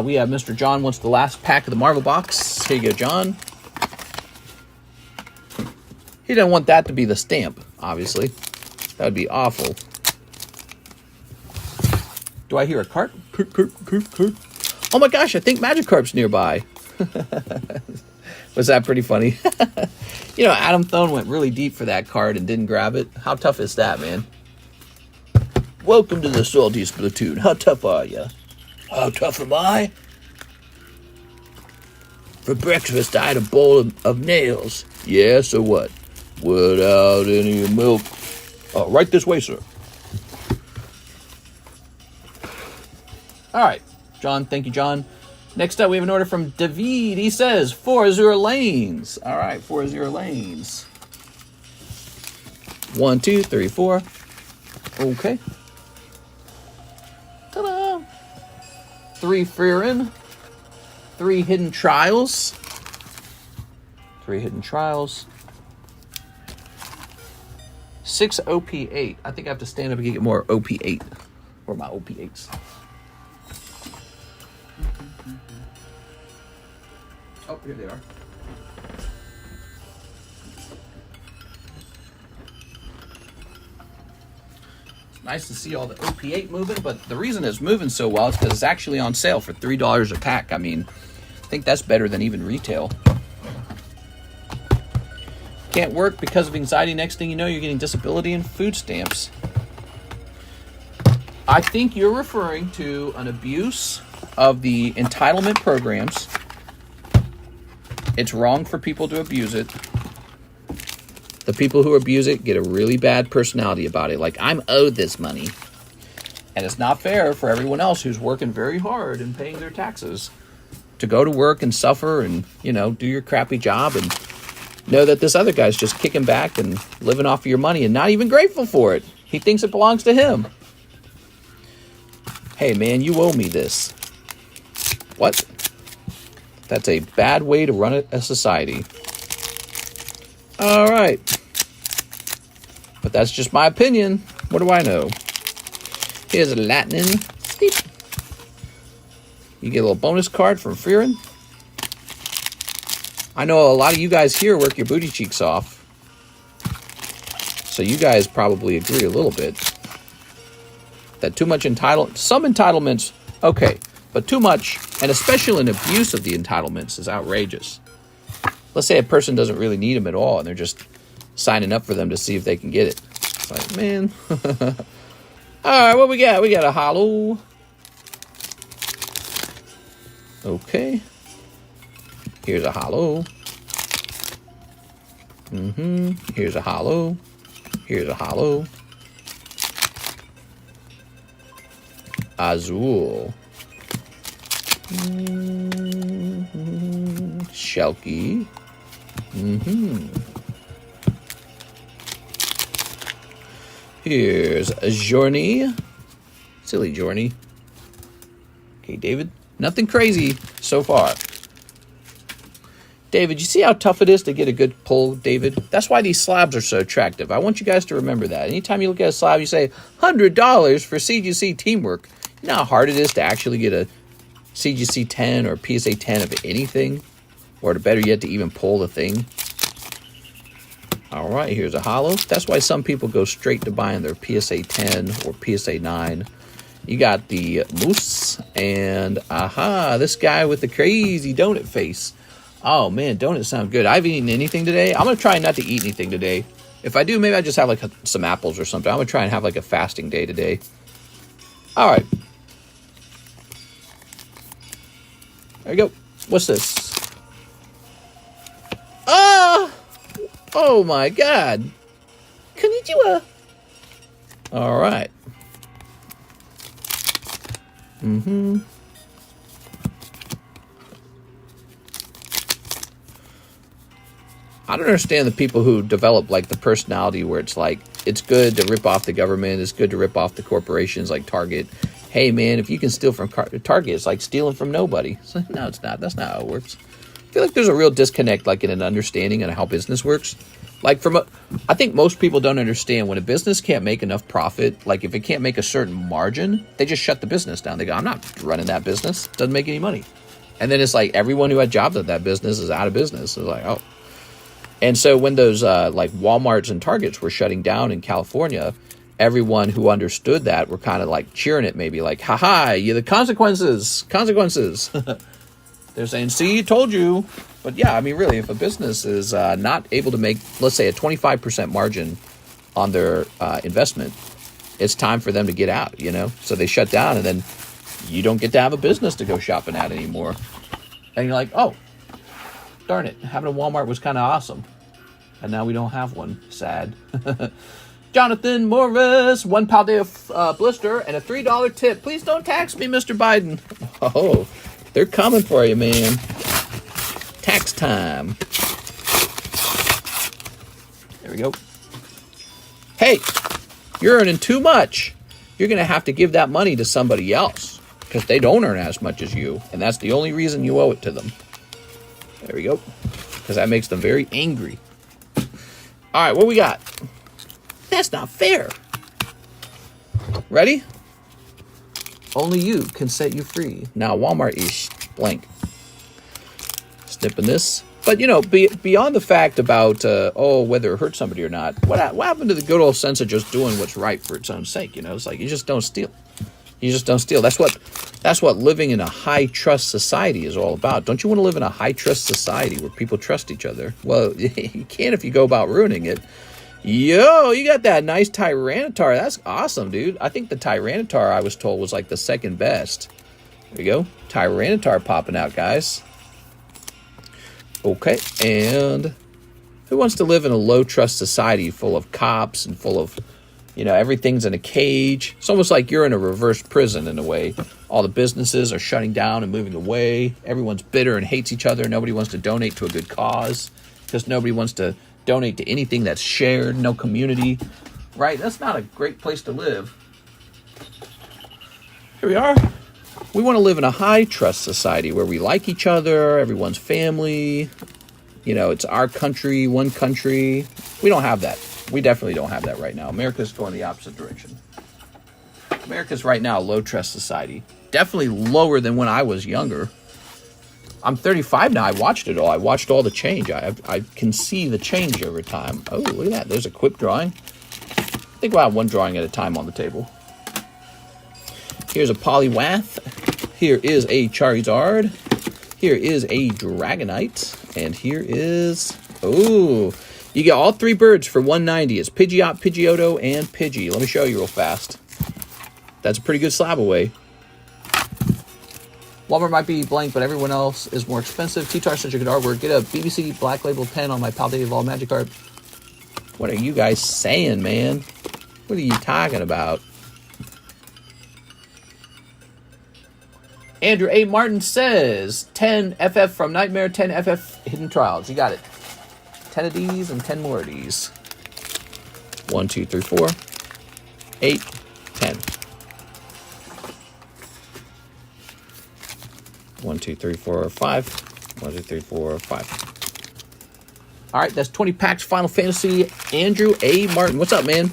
We have Mr. John wants the last pack of the Marvel box. Here you go, John. He didn't want that to be the stamp, obviously. That would be awful. Do I hear a cart? Cart. Oh my gosh, I think Magikarp's nearby. Was that pretty funny? You know, Adam Thone went really deep for that card and didn't grab it. How tough is that, man? Welcome to the Salty Splatoon. How tough are you? How tough am I? For breakfast, I had a bowl of nails. Yeah, so what? Without any milk. Right this way, sir. All right. John, thank you, John. Next up, we have an order from David. He says, 4 Azure Lanes. All right, 4 Azure Lanes. 1, 2, 3, 4. Okay. Ta-da! 3 Frieren. 3 Hidden Trials. 3 Hidden Trials. 6 OP8. I think I have to stand up and get more OP8. Or my OP8s. Oh, here they are. It's nice to see all the OP8 moving, but the reason it's moving so well is because it's actually on sale for $3 a pack. I mean, I think that's better than even retail. Can't work because of anxiety. Next thing you know, you're getting disability and food stamps. I think you're referring to an abuse of the entitlement programs. It's wrong for people to abuse it. The people who abuse it get a really bad personality about it. Like, I'm owed this money. And it's not fair for everyone else who's working very hard and paying their taxes to go to work and suffer and, you know, do your crappy job and know that this other guy's just kicking back and living off of your money and not even grateful for it. He thinks it belongs to him. Hey, man, you owe me this. What? That's a bad way to run a society. All right. But that's just my opinion. What do I know? Here's a Lightning. You get a little bonus card from Fearin. I know a lot of you guys here work your booty cheeks off. So you guys probably agree a little bit. That too much some entitlements, okay. But too much, and especially an abuse of the entitlements, is outrageous. Let's say a person doesn't really need them at all, and they're just signing up for them to see if they can get it. It's like, man. All right, what we got? We got a holo. Okay. Here's a holo. Here's a holo. Here's a holo. Azul. Shelky. Here's a Journey. Silly Journey. Okay, David. Nothing crazy so far. David, you see how tough it is to get a good pull, David? That's why these slabs are so attractive. I want you guys to remember that. Anytime you look at a slab, you say, $100 for CGC teamwork. You know how hard it is to actually get a CGC 10 or PSA 10 of anything? Or to better yet, to even pull the thing. All right, here's a holo. That's why some people go straight to buying their PSA 10 or PSA 9. You got the moose and this guy with the crazy donut face. Oh man, donuts sound good. I haven't eaten anything today. I'm gonna try not to eat anything today. If I do, maybe I just have like some apples or something. I'm gonna try and have like a fasting day today. All right. There you go. What's this? Oh my God. Konnichiwa. All right. I don't understand the people who develop like the personality where it's like, it's good to rip off the government. It's good to rip off the corporations like Target. Hey man, if you can steal from Target, it's like stealing from nobody. It's like, no, it's not. That's not how it works. I feel like there's a real disconnect like in an understanding on how business works. Like I think most people don't understand when a business can't make enough profit, like if it can't make a certain margin, they just shut the business down. They go, I'm not running that business. It doesn't make any money. And then it's like everyone who had jobs at that business is out of business. It's like, oh. And so when those like Walmarts and Targets were shutting down in California, everyone who understood that were kind of like cheering it, maybe like, haha, you the consequences. They're saying, see, told you. But yeah, I mean, really, if a business is not able to make, let's say, a 25% margin on their investment, it's time for them to get out, you know? So they shut down, and then you don't get to have a business to go shopping at anymore. And you're like, oh, darn it, having a Walmart was kind of awesome. And now we don't have one. Sad. Jonathan Morris, £1 blister and a $3 tip. Please don't tax me, Mr. Biden. Oh, they're coming for you, man. Tax time. There we go. Hey, you're earning too much. You're going to have to give that money to somebody else because they don't earn as much as you. And that's the only reason you owe it to them. There we go. Because that makes them very angry. All right, what we got? That's not fair. Ready? Only you can set you free. Now, Walmart is blank. Snipping this. But, you know, beyond the fact about, whether it hurts somebody or not, what happened to the good old sense of just doing what's right for its own sake? You know, it's like you just don't steal. You just don't steal. That's what That's what living in a high-trust society is all about. Don't you want to live in a high-trust society where people trust each other? Well, you can if you go about ruining it. Yo, you got that nice Tyranitar. That's awesome, dude. I think the Tyranitar, I was told, was like the second best. There you go. Tyranitar popping out, guys. Okay, and who wants to live in a low-trust society full of cops and full of, you know, everything's in a cage? It's almost like you're in a reverse prison in a way. All the businesses are shutting down and moving away. Everyone's bitter and hates each other. Nobody wants to donate to a good cause because nobody wants to donate to anything that's shared. No community, right? That's not a great place to live. Here we are. We want to live in a high-trust society where we like each other, everyone's family. You know, it's our country, one country. We don't have that. We definitely don't have that right now. America's going the opposite direction. America's right now a low-trust society. Definitely lower than when I was younger. I'm 35 now. I watched it all. I watched all the change. I can see the change over time. Oh, look at that. There's a quick drawing. I think we'll have one drawing at a time on the table. Here's a Poliwrath. Here is a Charizard. Here is a Dragonite. And here is... Oh, you get all three birds for $190. It's Pidgeot, Pidgeotto, and Pidgey. Let me show you real fast. That's a pretty good slab away. Walmart might be blank, but everyone else is more expensive. T-Tar, such a good artwork. Get a BBC Black Label pen on my Palette Evolved Magic card. What are you guys saying, man? What are you talking about? Andrew A. Martin says 10 FF from Nightmare, 10 FF Hidden Trials. You got it. 10 of these and 10 more of these. 1, 2, 3, 4, 8, 10. 1, 2, 3, 4, 5. 1, 2, 3, 4, 5. All right, that's 20 packs Final Fantasy. Andrew A. Martin, what's up, man?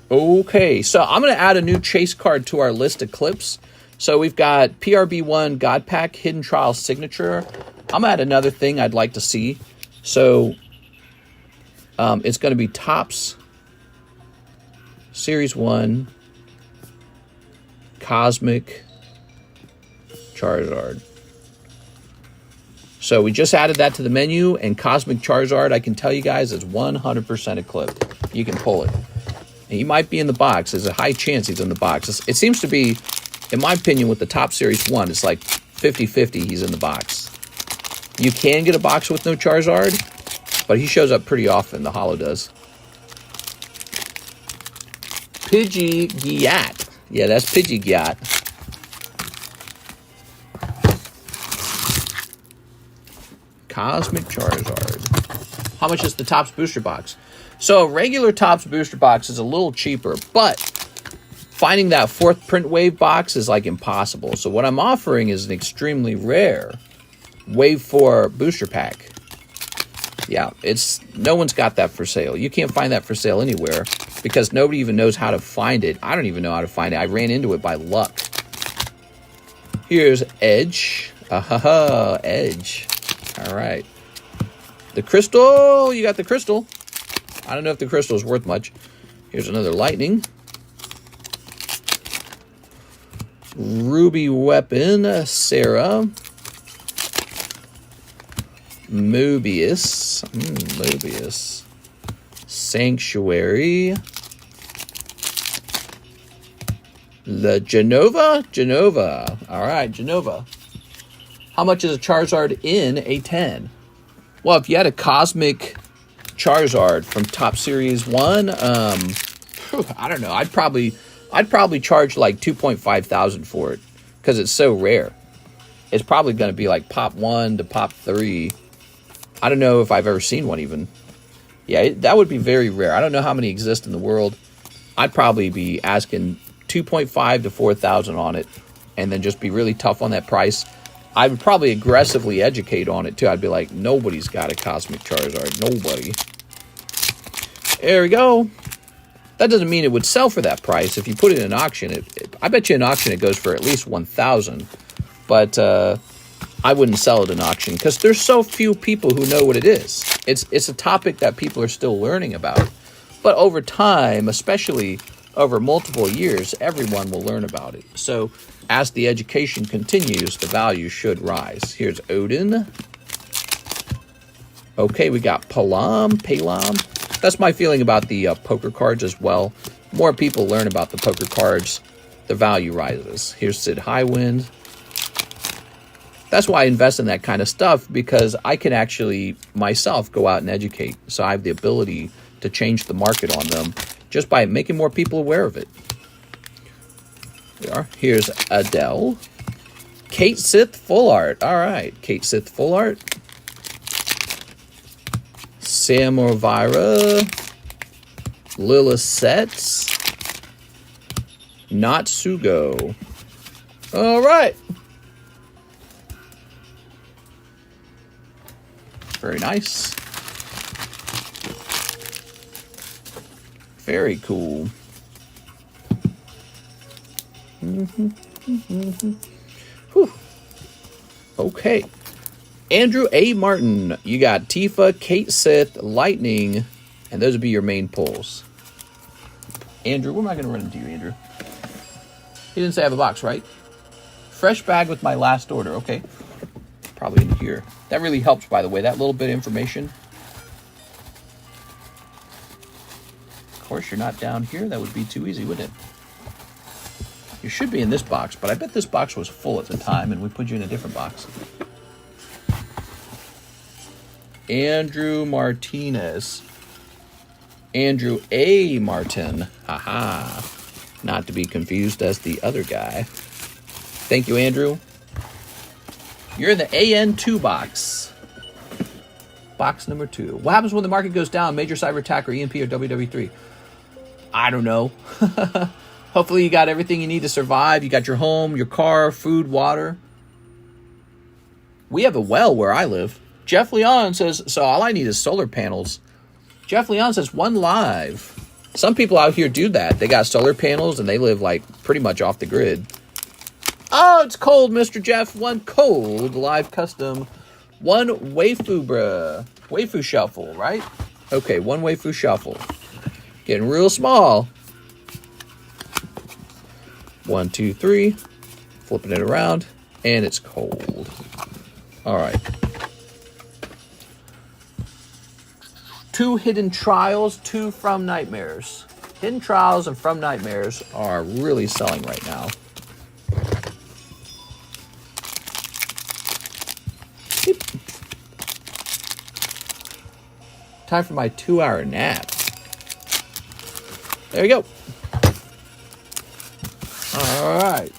Okay, so I'm going to add a new chase card to our list of clips. So we've got PRB1 God Pack Hidden Trial Signature. I'm going to add another thing I'd like to see. So it's going to be Topps Series 1 Cosmic Charizard. So we just added that to the menu, and Cosmic Charizard, I can tell you guys, is 100% a clip. You can pull it. And he might be in the box. There's a high chance he's in the box. It seems to be, in my opinion, with the Top Series 1, it's like 50-50 he's in the box. You can get a box with no Charizard, but he shows up pretty often, the Holo does. Pidgeot. Yeah, that's Pidgeot. Cosmic Charizard. How much is the Topps booster box? So a regular Topps booster box is a little cheaper, but finding that fourth print wave box is like impossible. So what I'm offering is an extremely rare Wave 4 booster pack. Yeah, no one's got that for sale. You can't find that for sale anywhere because nobody even knows how to find it. I don't even know how to find it. I ran into it by luck. Here's Edge. Edge. All right. The crystal. You got the crystal. I don't know if the crystal is worth much. Here's another lightning. Ruby weapon. Sarah. Mobius. Mobius. Sanctuary. The Genova. All right, Genova. How much is a Charizard in a 10? Well, if you had a Cosmic Charizard from Top Series 1, I don't know. I'd probably charge like 2.5 thousand for it because it's so rare. It's probably going to be like Pop 1 to Pop 3. I don't know if I've ever seen one even. Yeah, that would be very rare. I don't know how many exist in the world. I'd probably be asking 2.5 to 4,000 on it and then just be really tough on that price. I would probably aggressively educate on it too. I'd be like, nobody's got a Cosmic Charizard. Nobody. There we go. That doesn't mean it would sell for that price. If you put it in auction, I bet you in auction it goes for at least 1,000. But I wouldn't sell it in auction because there's so few people who know what it is. It's a topic that people are still learning about. But over time, especially over multiple years, everyone will learn about it. So as the education continues, the value should rise. Here's Odin. Okay, we got Palam. That's my feeling about the poker cards as well. More people learn about the poker cards, the value rises. Here's Sid Highwind. That's why I invest in that kind of stuff, because I can actually myself go out and educate. So I have the ability to change the market on them just by making more people aware of it. There we are. Here's Adele. Kate Sith Full Art. All right, Kate Sith Full Art. Sam Elvira. Lila Sets. Natsugo. All right. Very nice. Very cool. Whew. Okay. Andrew A. Martin. You got Tifa, Kate Sith, Lightning, and those would be your main pulls. Andrew, where am I going to run into you, Andrew? He didn't say I have a box, right? Fresh bag with my last order. Okay. Probably in here. That really helps, by the way. That little bit of information. Of course, you're not down here. That would be too easy, wouldn't it? You should be in this box, but I bet this box was full at the time, and we put you in a different box. Andrew Martinez. Andrew A. Martin. Haha. Not to be confused as the other guy. Thank you, Andrew. You're in the AN2 box. Box number 2. What happens when the market goes down? Major cyber attack or EMP or WW3? I don't know. Hopefully you got everything you need to survive. You got your home, your car, food, water. We have a well where I live. Jeff Leon says, so all I need is solar panels. Jeff Leon says, one live. Some people out here do that. They got solar panels and they live like pretty much off the grid. Oh, it's cold, Mr. Jeff. One cold live custom. One Waifu Shuffle, right? Okay, one Waifu Shuffle. Getting real small. 1, 2, 3. Flipping it around. And it's cold. All right. 2 Hidden Trials, 2 From Nightmares. Hidden Trials and From Nightmares are really selling right now. Beep. Time for my 2-hour nap. There you go. All right.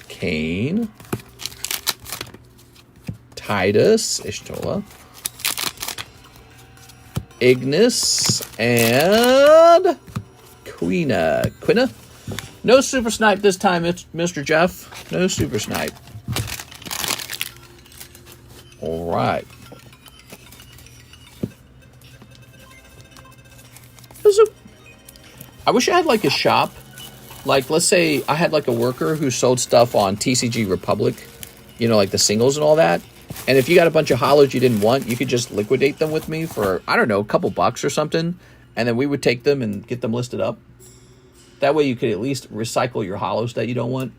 Kane. Titus, Ishtola. Ignis. And Quina. No super snipe this time, Mr. Jeff. No super snipe. All right. I wish I had like a shop. Like, let's say I had like a worker who sold stuff on TCG Republic, you know, like the singles and all that. And if you got a bunch of holos you didn't want, you could just liquidate them with me for, I don't know, a couple bucks or something. And then we would take them and get them listed up. That way you could at least recycle your holos that you don't want.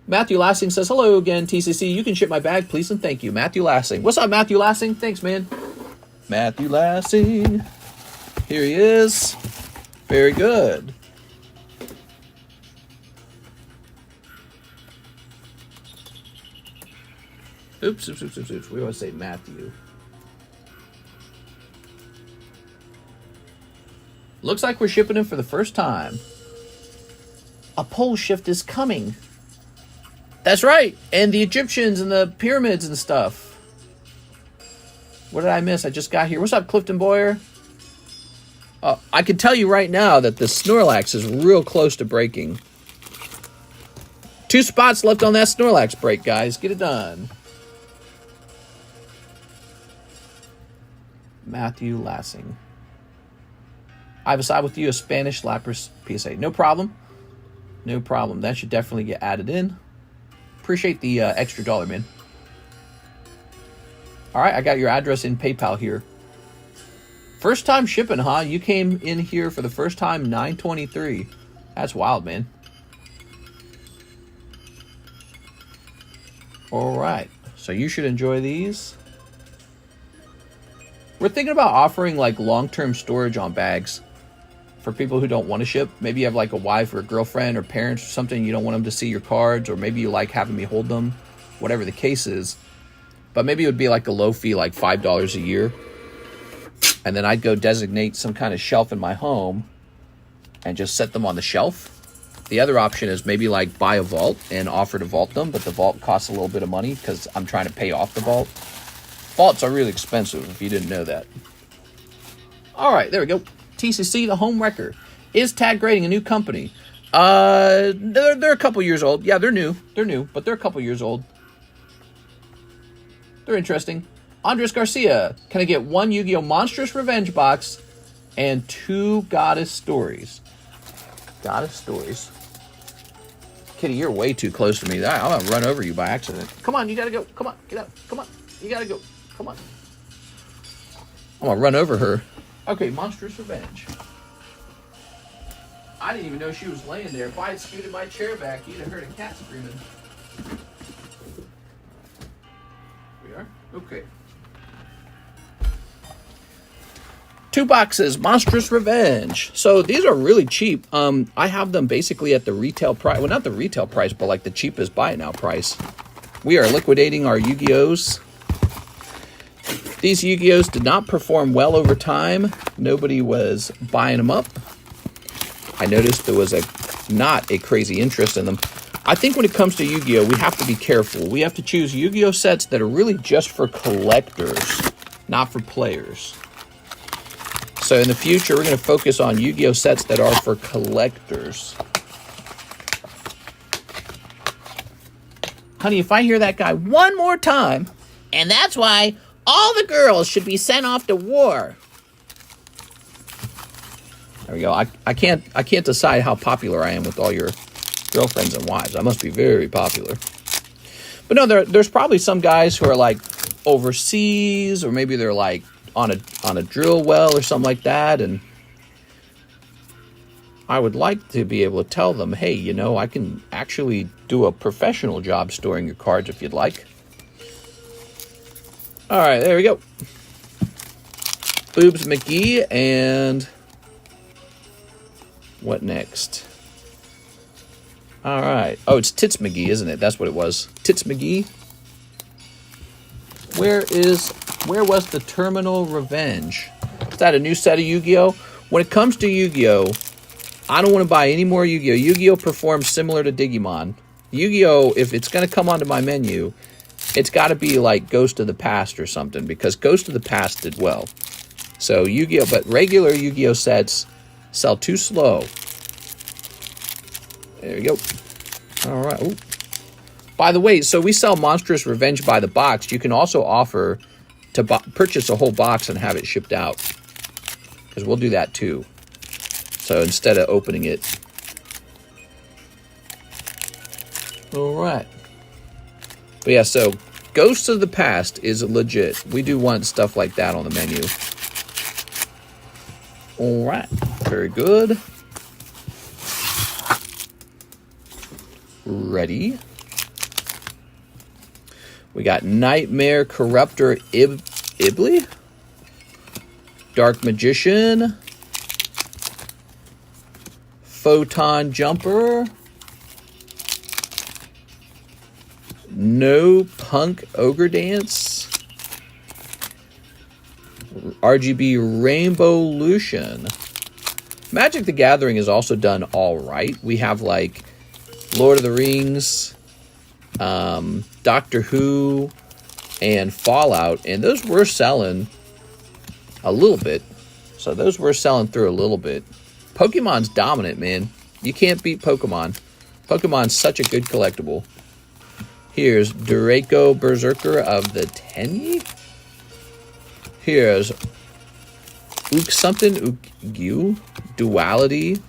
Matthew Lassing says, hello again, TCC. You can ship my bag, please and thank you. Matthew Lassing. What's up, Matthew Lassing? Thanks, man. Matthew Lassing. Here he is. Very good. Oops. We always say Matthew. Looks like we're shipping him for the first time. A pole shift is coming. That's right. And the Egyptians and the pyramids and stuff. What did I miss? I just got here. What's up, Clifton Boyer? I can tell you right now that the Snorlax is real close to breaking. 2 spots left on that Snorlax break, guys. Get it done. Matthew Lassing. I have a side with you, a Spanish Lapras PSA. No problem. No problem. That should definitely get added in. Appreciate the extra $1, man. All right, I got your address in PayPal here. First time shipping, huh? You came in here for the first time, 9/23. That's wild, man. All right. So you should enjoy these. We're thinking about offering like long-term storage on bags for people who don't want to ship. Maybe you have like a wife or a girlfriend or parents or something. You don't want them to see your cards, or maybe you like having me hold them, whatever the case is. But maybe it would be like a low fee, like $5 a year. And then I'd go designate some kind of shelf in my home and just set them on the shelf. The other option is maybe like buy a vault and offer to vault them, but the vault costs a little bit of money because I'm trying to pay off the vault. Vaults are really expensive if you didn't know that. All right, there we go. TCC, the home wrecker. Is Tag Grading a new company? They're a couple years old. Yeah, they're new. They're new, but they're a couple years old. They're interesting. Andres Garcia, can I get 1 Yu-Gi-Oh! Monstrous Revenge box and 2 Goddess Stories? Goddess Stories. Kitty, you're way too close to me. I'm going to run over you by accident. Come on, you got to go. Come on, get up. Come on, you got to go. Come on. I'm going to run over her. Okay, Monstrous Revenge. I didn't even know she was laying there. If I had scooted my chair back, you'd have heard a cat screaming. We are? Okay. 2 boxes, Monstrous Revenge. So these are really cheap. I have them basically at the retail price. Well, not the retail price, but like the cheapest buy it now price. We are liquidating our Yu-Gi-Ohs. These Yu-Gi-Ohs did not perform well over time. Nobody was buying them up. I noticed there was not a crazy interest in them. I think when it comes to Yu-Gi-Oh, we have to be careful. We have to choose Yu-Gi-Oh sets that are really just for collectors, not for players. So in the future, we're going to focus on Yu-Gi-Oh sets that are for collectors. Honey, if I hear that guy one more time, and that's why all the girls should be sent off to war. There we go. I can't decide how popular I am with all your girlfriends and wives. I must be very popular. But no, there's probably some guys who are like overseas, or maybe they're like on a drill well or something like that, and I would like to be able to tell them, hey, you know, I can actually do a professional job storing your cards if you'd like. All right, there we go. Boobs McGee, and what next? All right. Oh, it's Tits McGee, isn't it? That's what it was. Tits McGee. Where was the Terminal Revenge? Is that a new set of Yu-Gi-Oh? When it comes to Yu-Gi-Oh, I don't want to buy any more Yu-Gi-Oh. Yu-Gi-Oh performs similar to Digimon. Yu-Gi-Oh, if it's going to come onto my menu, it's got to be like Ghost of the Past or something, because Ghost of the Past did well. So Yu-Gi-Oh, but regular Yu-Gi-Oh sets sell too slow. There you go. All right. Ooh. By the way, so we sell Monstrous Revenge by the box. You can also offer to purchase a whole box and have it shipped out, because we'll do that too. So instead of opening it. All right. But yeah, so Ghosts of the Past is legit. We do want stuff like that on the menu. All right. Very good. Ready. We got Nightmare Corruptor Ibli, Dark Magician, Photon Jumper, No Punk Ogre Dance, RGB Rainbow Lucian. Magic the Gathering is also done all right. We have like Lord of the Rings, Doctor Who, and Fallout, and those were selling a little bit. So those were selling through a little bit. Pokemon's dominant, man. You can't beat Pokemon. Pokemon's such a good collectible. Here's Draco Berserker of the Tenyi. Here's Ook something, Ook Duality.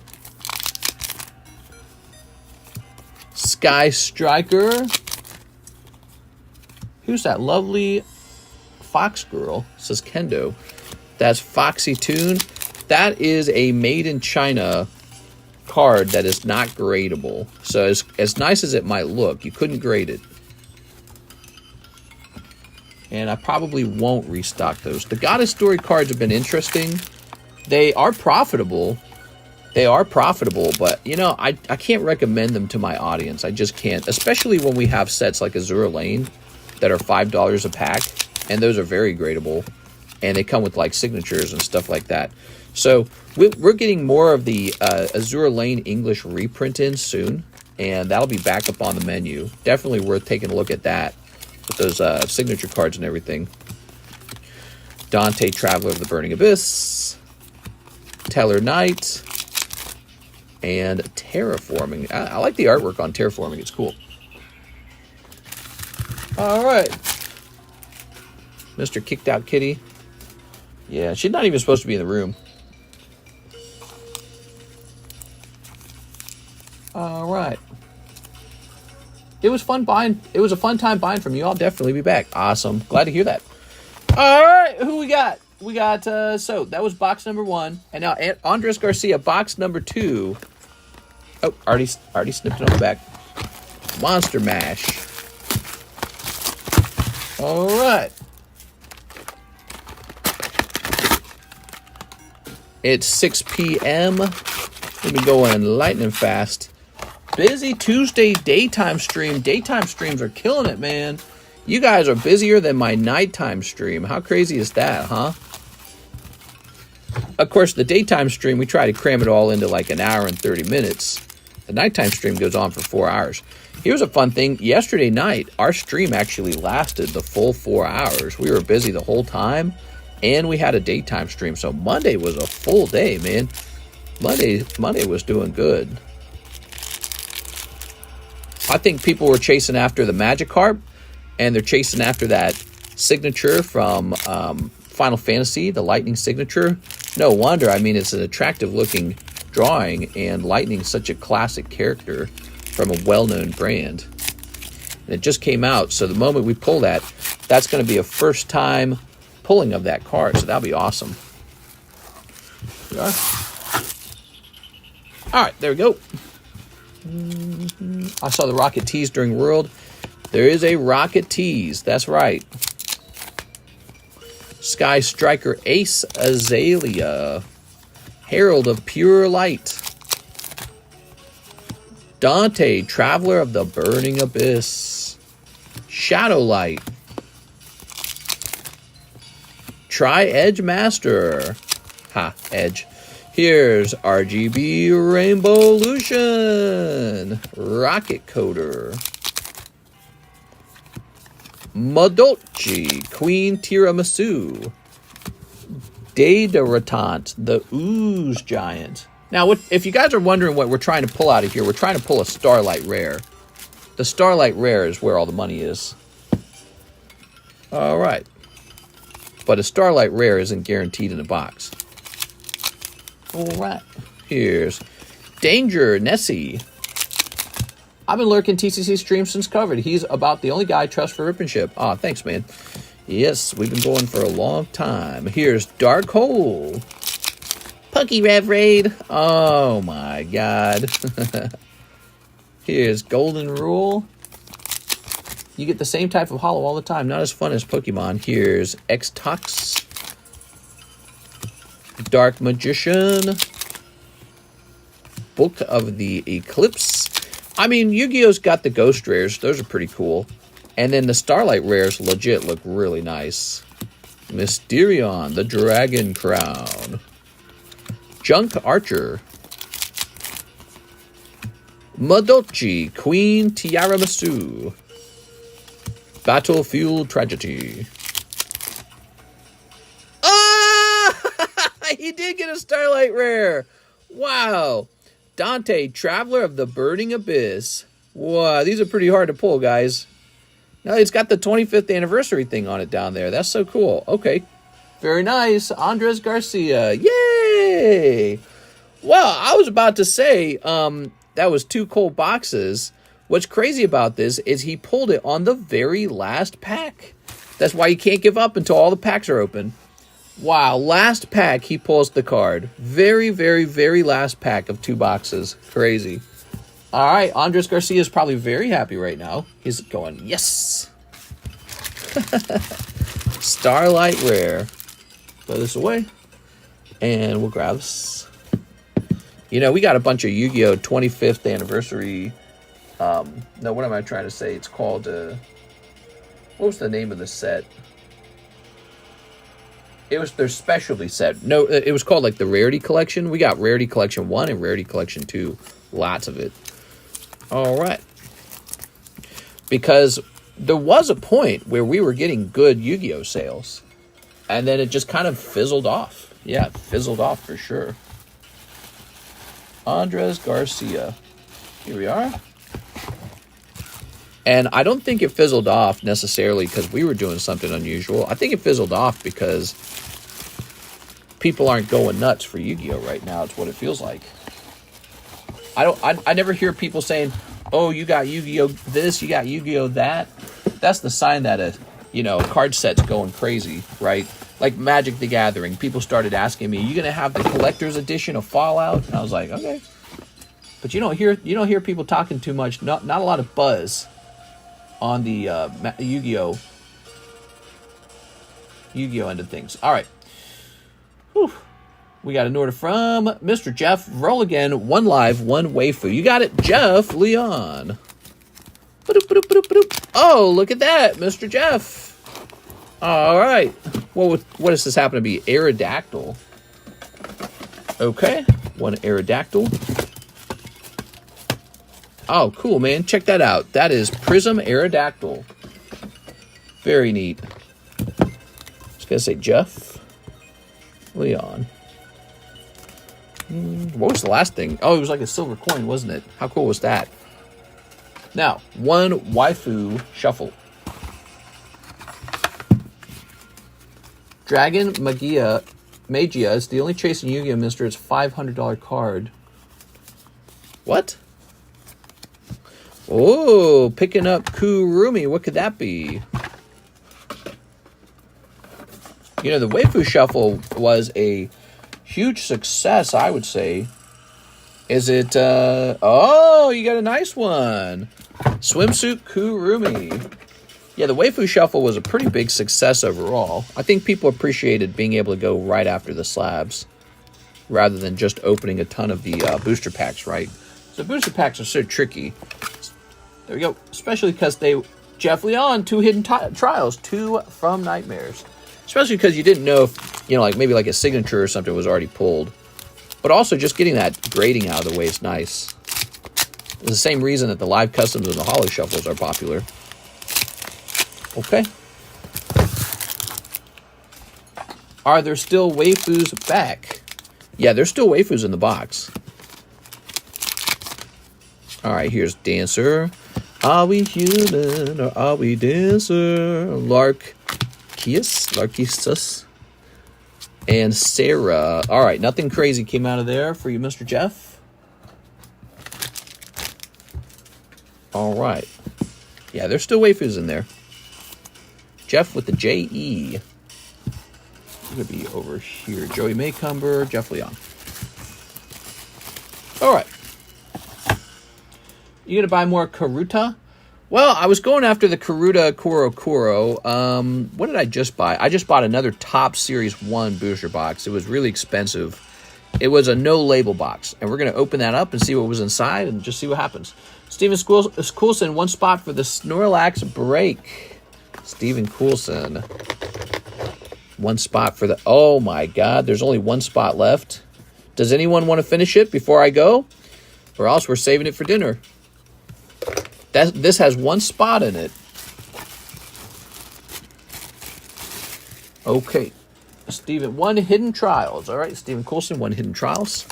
Sky Striker. Who's that lovely fox girl? Says Kendo. That's Foxy Tune. That is a made in China card that is not gradable. So as nice as it might look, you couldn't grade it. And I probably won't restock those. The Goddess Story cards have been interesting. They are profitable. They are profitable, but, you know, I can't recommend them to my audience. I just can't, especially when we have sets like Azure Lane that are $5 a pack, and those are very gradable, and they come with, like, signatures and stuff like that. So we're getting more of the Azure Lane English reprint in soon, and that'll be back up on the menu. Definitely worth taking a look at that. With those signature cards and everything. Dante, Traveler of the Burning Abyss. Teller Knight. And Terraforming. I like the artwork on Terraforming. It's cool. Alright. Mr. Kicked Out Kitty. Yeah, she's not even supposed to be in the room. Alright. It was fun buying. It was a fun time buying from you. I'll definitely be back. Awesome. Glad to hear that. All right. Who we got? We got, so that was box number 1. And now Andres Garcia, box number 2. Oh, already snipped it on the back. Monster Mash. All right. It's 6 p.m. We've been going lightning fast. Busy Tuesday daytime stream. Daytime streams are killing it, man. You guys are busier than my nighttime stream. How crazy is that, huh? Of course, the daytime stream, we try to cram it all into like an hour and 30 minutes. The nighttime stream goes on for 4 hours. Here's a fun thing. Yesterday night, our stream actually lasted the full 4 hours. We were busy the whole time, and we had a daytime stream. So Monday was a full day, man. Monday was doing good. I think people were chasing after the Magikarp, and they're chasing after that signature from Final Fantasy, the Lightning signature. No wonder. I mean, it's an attractive-looking drawing, and Lightning's such a classic character from a well-known brand. And it just came out, so the moment we pull that, that's going to be a first-time pulling of that card, so that'll be awesome. There we are. All right, there we go. I saw the Rocket Tease during World. There is a Rocket Tease. That's right. Sky Striker Ace Azalea. Herald of Pure Light. Dante, Traveler of the Burning Abyss. Shadow Light. Tri-Edge Master. Ha, Edge. Here's RGB Rainbowlution. Rocket Coder. Madolchi, Queen Tiramisu. Datarotant, the Ooze Giant. Now, if you guys are wondering what we're trying to pull out of here, we're trying to pull a Starlight Rare. The Starlight Rare is where all the money is. All right. But a Starlight Rare isn't guaranteed in a box. All right. Here's Danger Nessie. I've been lurking TCC streams since covered. He's about the only guy I trust for ripmanship. Aw, thanks, man. Yes, we've been going for a long time. Here's Dark Hole. Punky Rev Raid. Oh, my God. Here's Golden Rule. You get the same type of holo all the time. Not as fun as Pokemon. Here's X-Tox. Dark Magician. Book of the Eclipse. I mean, Yu-Gi-Oh's got the Ghost Rares. Those are pretty cool. And then the Starlight Rares legit look really nice. Mysterion, the Dragon Crown. Junk Archer. Madolchi, Queen Tiramisu. Battlefield Tragedy. Ah! He did get a Starlight Rare. Wow. Dante, Traveler of the Burning Abyss. Wow, these are pretty hard to pull, guys. Now, it's got the 25th anniversary thing on it down there. That's so cool. Okay. Very nice. Andres Garcia. Yay! Well, I was about to say that was 2 cold boxes. What's crazy about this is he pulled it on the very last pack. That's why you can't give up until all the packs are open. Wow, last pack, he pulls the card. Very, very, very last pack of 2 boxes. Crazy. All right, Andres Garcia is probably very happy right now. He's going, yes. Starlight Rare. Throw this away. And we'll grab this. You know, we got a bunch of Yu-Gi-Oh! 25th anniversary. No, what am I trying to say? It's called, what was the name of the set? It was their specialty set. No, it was called like the Rarity Collection. We got Rarity Collection 1 and Rarity Collection 2. Lots of it. All right. Because there was a point where we were getting good Yu-Gi-Oh! Sales. And then it just kind of fizzled off. Yeah, it fizzled off for sure. Andres Garcia. Here we are. And I don't think it fizzled off necessarily because we were doing something unusual. I think it fizzled off because people aren't going nuts for Yu-Gi-Oh! Right now. It's what it feels like. I never hear people saying, oh, you got Yu-Gi-Oh! This, you got Yu-Gi-Oh! That. That's the sign that a card set's going crazy, right? Like Magic the Gathering. People started asking me, are you gonna have the collector's edition of Fallout? And I was like, okay. But you don't hear people talking too much, not a lot of buzz on the Yu-Gi-Oh! End of things. All right. Whew. We got an order from Mr. Jeff. Roll again. 1 live, 1 waifu. You got it, Jeff Leon. Oh, look at that, Mr. Jeff. All right. What does this happen to be? Aerodactyl. Okay. 1 Aerodactyl. Oh, cool, man. Check that out. That is Prism Aerodactyl. Very neat. Just going to say Jeff Leon. What was the last thing? Oh, it was like a silver coin, wasn't it? How cool was that? Now, 1 Waifu Shuffle. Dragon Magia is the only chasing Yu-Gi-Oh! Mister. It's $500 card. What? Oh, picking up Kurumi. What could that be? You know, the Waifu Shuffle was a huge success, I would say. Is it, oh, you got a nice one. Swimsuit Kurumi. Yeah, the Waifu Shuffle was a pretty big success overall. I think people appreciated being able to go right after the slabs rather than just opening a ton of the booster packs, right? So booster packs are so tricky. There we go. Especially because Jeff Leon, 2 hidden trials, 2 from Nightmares. Especially because you didn't know if, like maybe like a signature or something was already pulled. But also just getting that grading out of the way is nice. It's the same reason that the live customs and the Holo Shuffles are popular. Okay. Are there still waifus back? Yeah, there's still waifus in the box. All right, here's Dancer. Are we human or are we dancer? Larkisus. And Sarah. All right, nothing crazy came out of there for you, Mr. Jeff. All right. Yeah, there's still waifus in there. Jeff with the J-E. It's going to be over here. Joey Maycumber, Jeff Leon. All right. You going to buy more Karuta? Well, I was going after the Karuta Kuro. What did I just buy? I just bought another Top Series 1 booster box. It was really expensive. It was a no-label box. And we're going to open that up and see what was inside and just see what happens. Steven Coulson, 1 spot for the Snorlax break. Steven Coulson. 1 spot for the... Oh, my God. There's only 1 spot left. Does anyone want to finish it before I go? Or else we're saving it for dinner. This has 1 spot in it. Okay. Steven, 1 hidden trials. All right, Steven Coulson, 1 hidden trials.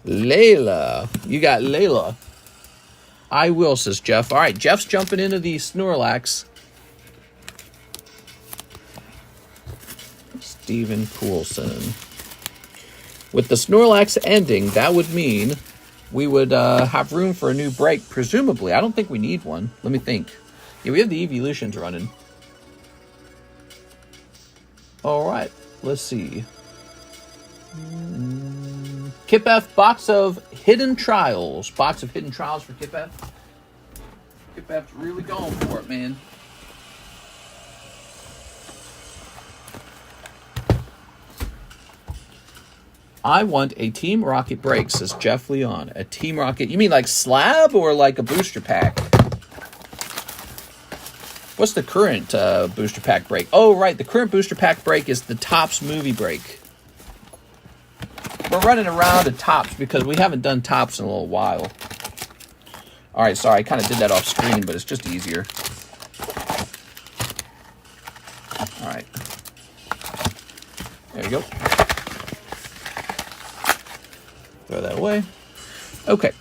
Layla. You got Layla. I will, says Jeff. All right, Jeff's jumping into the Snorlax. Steven Coulson. With the Snorlax ending, that would mean we would have room for a new break, presumably. I don't think we need one. Let me think. Yeah, we have the evolutions running. All right, let's see. Kip F, box of hidden trials. Box of hidden trials for Kip F. Kip F's really going for it, man. I want a Team Rocket break, says Jeff Leon. A Team Rocket. You mean like slab or like a booster pack? What's the current booster pack break? Oh, right. The current booster pack break is the Topps movie break. We're running around to Topps because we haven't done Topps in a little while. All right, sorry. I kind of did that off screen, but it's just easier. All right. There we go. Throw that away. Okay.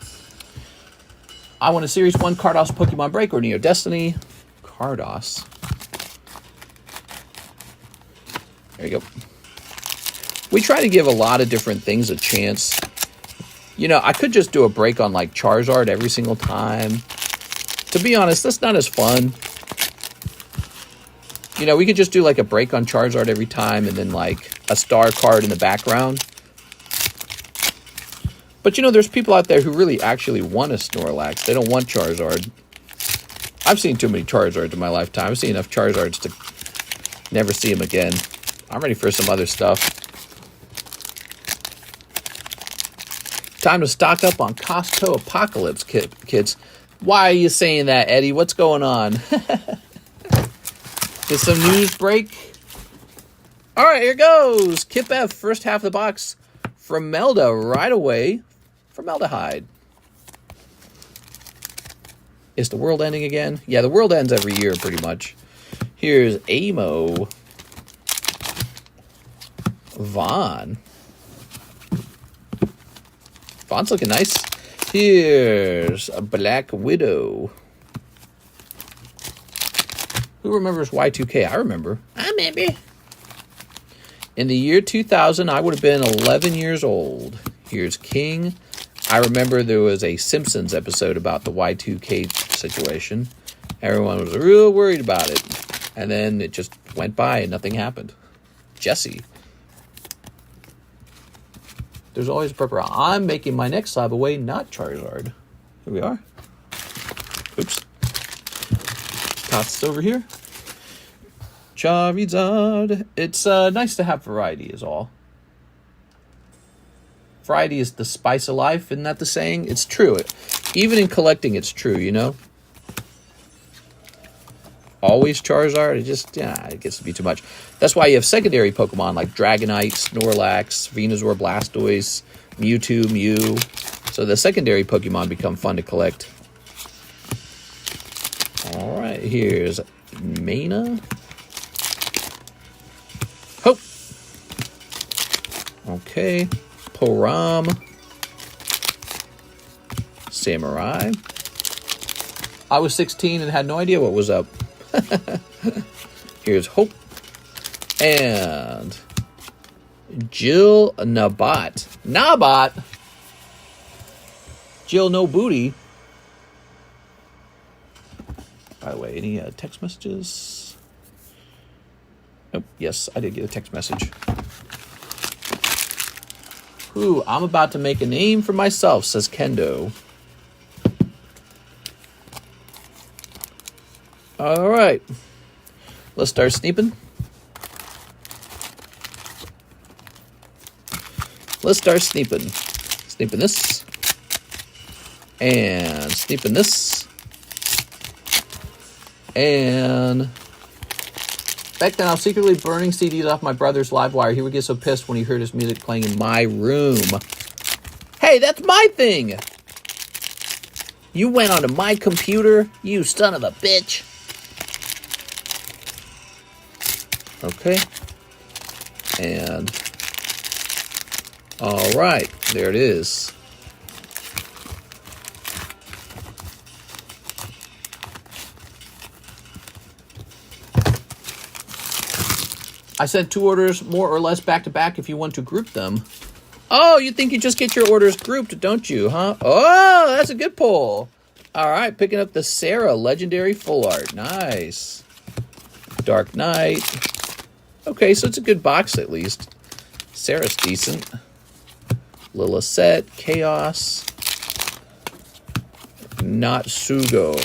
I want a Series 1 Carddass Pokemon break or Neo Destiny. Carddass. There you go. We try to give a lot of different things a chance. You know, I could just do a break on like Charizard every single time. To be honest, that's not as fun. You know, we could just do like a break on Charizard every time and then like a star card in the background. But you know, there's people out there who really actually want a Snorlax. They don't want Charizard. I've seen too many Charizards in my lifetime. I've seen enough Charizards to never see them again. I'm ready for some other stuff. Time to stock up on Costco Apocalypse kits. Why are you saying that, Eddie? What's going on? Is some news break? All right, here goes. Kip F, first half of the box from Melda right away. Formaldehyde. Is the world ending again? Yeah, the world ends every year, pretty much. Here's Amo. Vaughn. Vaughn's looking nice. Here's a Black Widow. Who remembers Y2K? I remember. I remember. In the year 2000, I would have been 11 years old. Here's King. I remember there was a Simpsons episode about the Y2K situation. Everyone was real worried about it. And then it just went by and nothing happened. Jesse. There's always a purpose. I'm making my next slab away, not Charizard. Here we are. Oops. Toss this over here. Charizard. It's nice to have variety is all. Variety is the spice of life, isn't that the saying? It's true. Even in collecting, it's true, you know? Always Charizard, it gets to be too much. That's why you have secondary Pokemon like Dragonite, Snorlax, Venusaur, Blastoise, Mewtwo, Mew. So the secondary Pokemon become fun to collect. All right, here's Mana. Hope. Okay. Poram. Samurai. I was 16 and had no idea what was up. Here's Hope. And Jill Nabat. Nabat? Jill No Booty. By the way, any text messages? Nope. Yes, I did get a text message. Ooh, I'm about to make a name for myself, says Kendo. All right. Let's start sneeping. Let's start sneeping. Sneeping this. And sneeping this. And back then I was secretly burning CDs off my brother's LiveWire. He would get so pissed when he heard his music playing in my room. Hey, that's my thing. You went onto my computer, you son of a bitch. Okay. And all right, there it is. I sent 2 orders more or less back to back if you want to group them. Oh, you think you just get your orders grouped, don't you, huh? Oh, that's a good pull. All right, picking up the Sarah Legendary Full Art. Nice. Dark Knight. Okay, so it's a good box at least. Sarah's decent. Lilith, Chaos. Natsugo.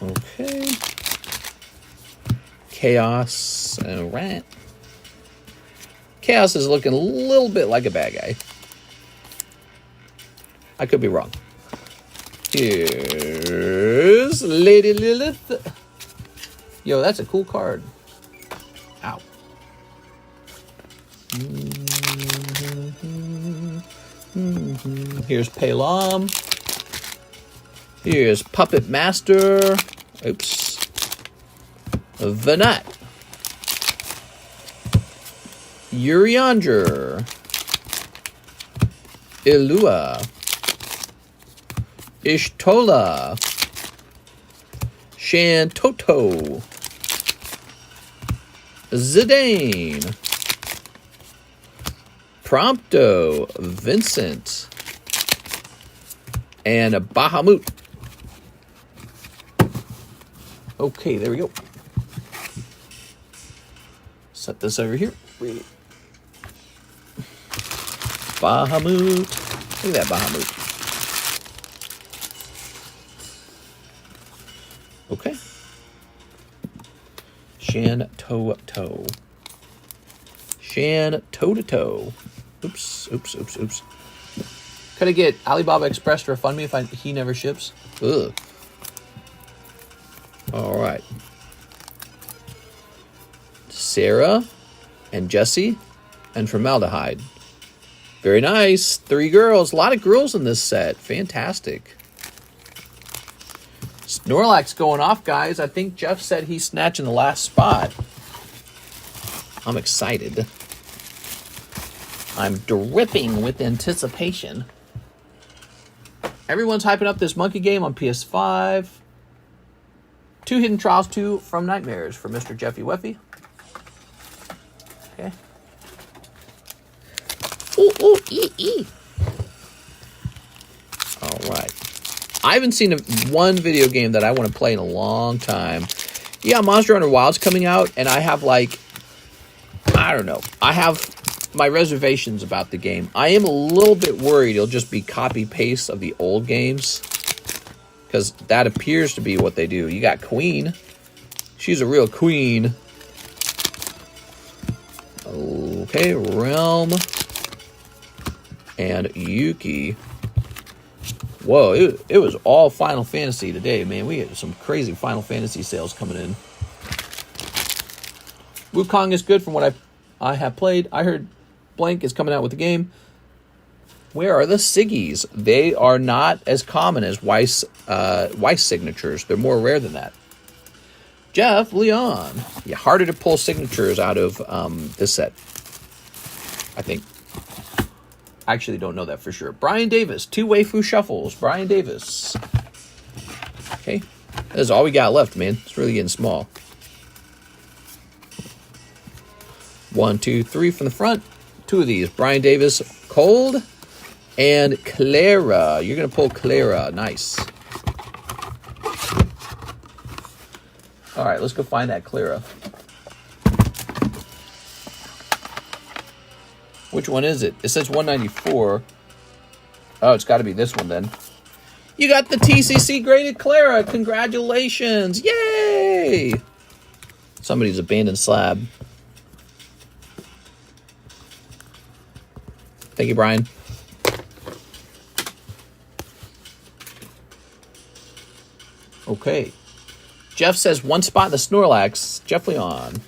Okay. Chaos and Rant. Chaos is looking a little bit like a bad guy. I could be wrong. Here's Lady Lilith. Yo, that's a cool card. Ow. Here's Palam. Here's Puppet Master. Oops. Vanat. Urianger. Ilua. Ishtola. Shantoto. Zidane. Prompto. Vincent. And a Bahamut. Okay, there we go. Set this over here. Bahamut. Look at that Bahamut. Okay. Shan toe toe. Shan toe to toe. Oops. Could I get Alibaba Express to refund me if he never ships? Ugh. All right. Sarah and Jesse and Formaldehyde. Very nice. 3 girls. A lot of girls in this set. Fantastic. Snorlax going off, guys. I think Jeff said he's snatching the last spot. I'm excited. I'm dripping with anticipation. Everyone's hyping up this monkey game on PS5. 2 Hidden Trials 2 from Nightmares for Mr. Jeffy Weffy. Okay. Ooh. All right. I haven't seen one video game that I want to play in a long time. Yeah, Monster Hunter Wild's coming out, and I have I don't know. I have my reservations about the game. I am a little bit worried it'll just be copy-paste of the old games, because that appears to be what they do. You got Queen. She's a real queen. Okay, Realm. And Yuki. Whoa, it was all Final Fantasy today, man. We had some crazy Final Fantasy sales coming in. Wukong is good from what I have played. I heard Blank is coming out with the game. Where are the Siggies? They are not as common as Weiss signatures. They're more rare than that. Jeff Leon. Yeah, harder to pull signatures out of this set, I think. I actually don't know that for sure. Brian Davis. 2 Waifu Shuffles. Brian Davis. Okay. That's all we got left, man. It's really getting small. 1, 2, 3 from the front. 2 of these. Brian Davis, Cold, and Clara. You're going to pull Clara. Nice. All right, let's go find that Clara. Which one is it? It says 194. Oh, it's got to be this one then. You got the TCC graded Clara. Congratulations. Yay! Somebody's abandoned slab. Thank you, Brian. Okay. Jeff says 1 spot in the Snorlax. Jeff Leon.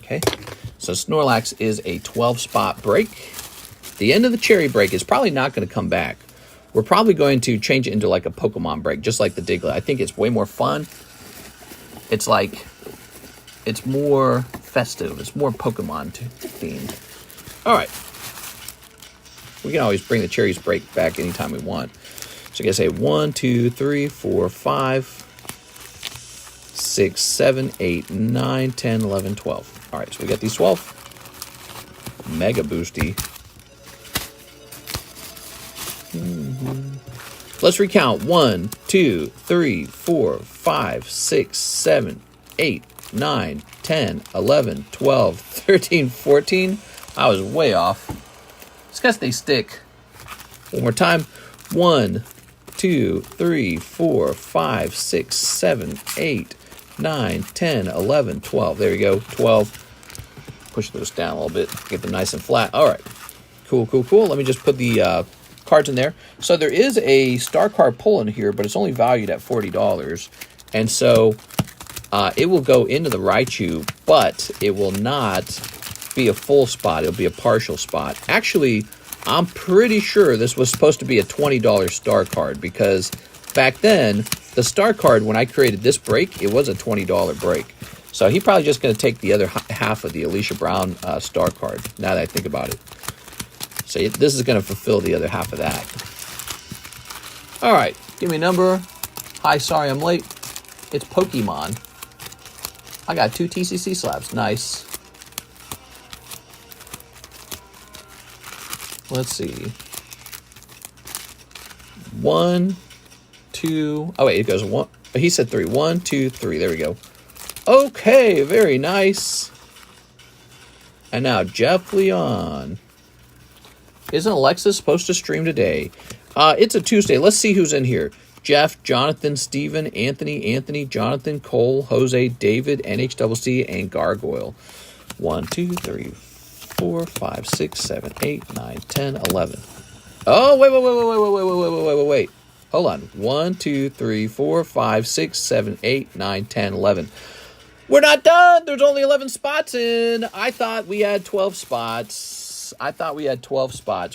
Okay. So Snorlax is a 12-spot break. The end of the cherry break is probably not going to come back. We're probably going to change it into like a Pokemon break, just like the Diglett. I think it's way more fun. It's like, it's more festive. It's more Pokemon themed. All right. We can always bring the cherries break back anytime we want. So I guess say 1, 2, 3, 4, 5, 6, 7, 8, 9, 10, 11, 12. All right, so we got these 12. Mega boosty. Let's recount. 1, 2, 3, 4, 5, 6, 7, 8, 9, 10, 11, 12, 13, 14. I was way off. It's because they stick. One more time. 1, 2, 3, 4, 5, 6, 7, 8, 9, 10, 11, 12. There you go. 12. Push those down a little bit. Get them nice and flat. All right. Cool, cool, cool. Let me just put the cards in there. So there is a star card pull in here, but it's only valued at $40. And so it will go into the Raichu, but it will not be a full spot. It'll be a partial spot. Actually, I'm pretty sure this was supposed to be a $20 star card, because back then, the star card, when I created this break, it was a $20 break. So he's probably just going to take the other half of the Alicia Brown star card, now that I think about it. So this is going to fulfill the other half of that. All right, give me a number. Hi, sorry I'm late. It's Pokemon. I got 2 TCC slabs. Nice. Let's see. 1, 2. Oh, wait, it goes 1. He said 3. 1, 2, 3. There we go. Okay, very nice. And now Jeff Leon. Isn't Alexis supposed to stream today? It's a Tuesday. Let's see who's in here. Jeff, Jonathan, Steven, Anthony, Jonathan, Cole, Jose, David, NHCC, and Gargoyle. 1, 2, 3, 4, 5, 6, 7, 8, 9, 10, 11. Oh, wait. Hold on. 1, 2, 3, 4, 5, 6, 7, 8, 9, 10, 11. We're not done. There's only 11 spots in. I thought we had 12 spots.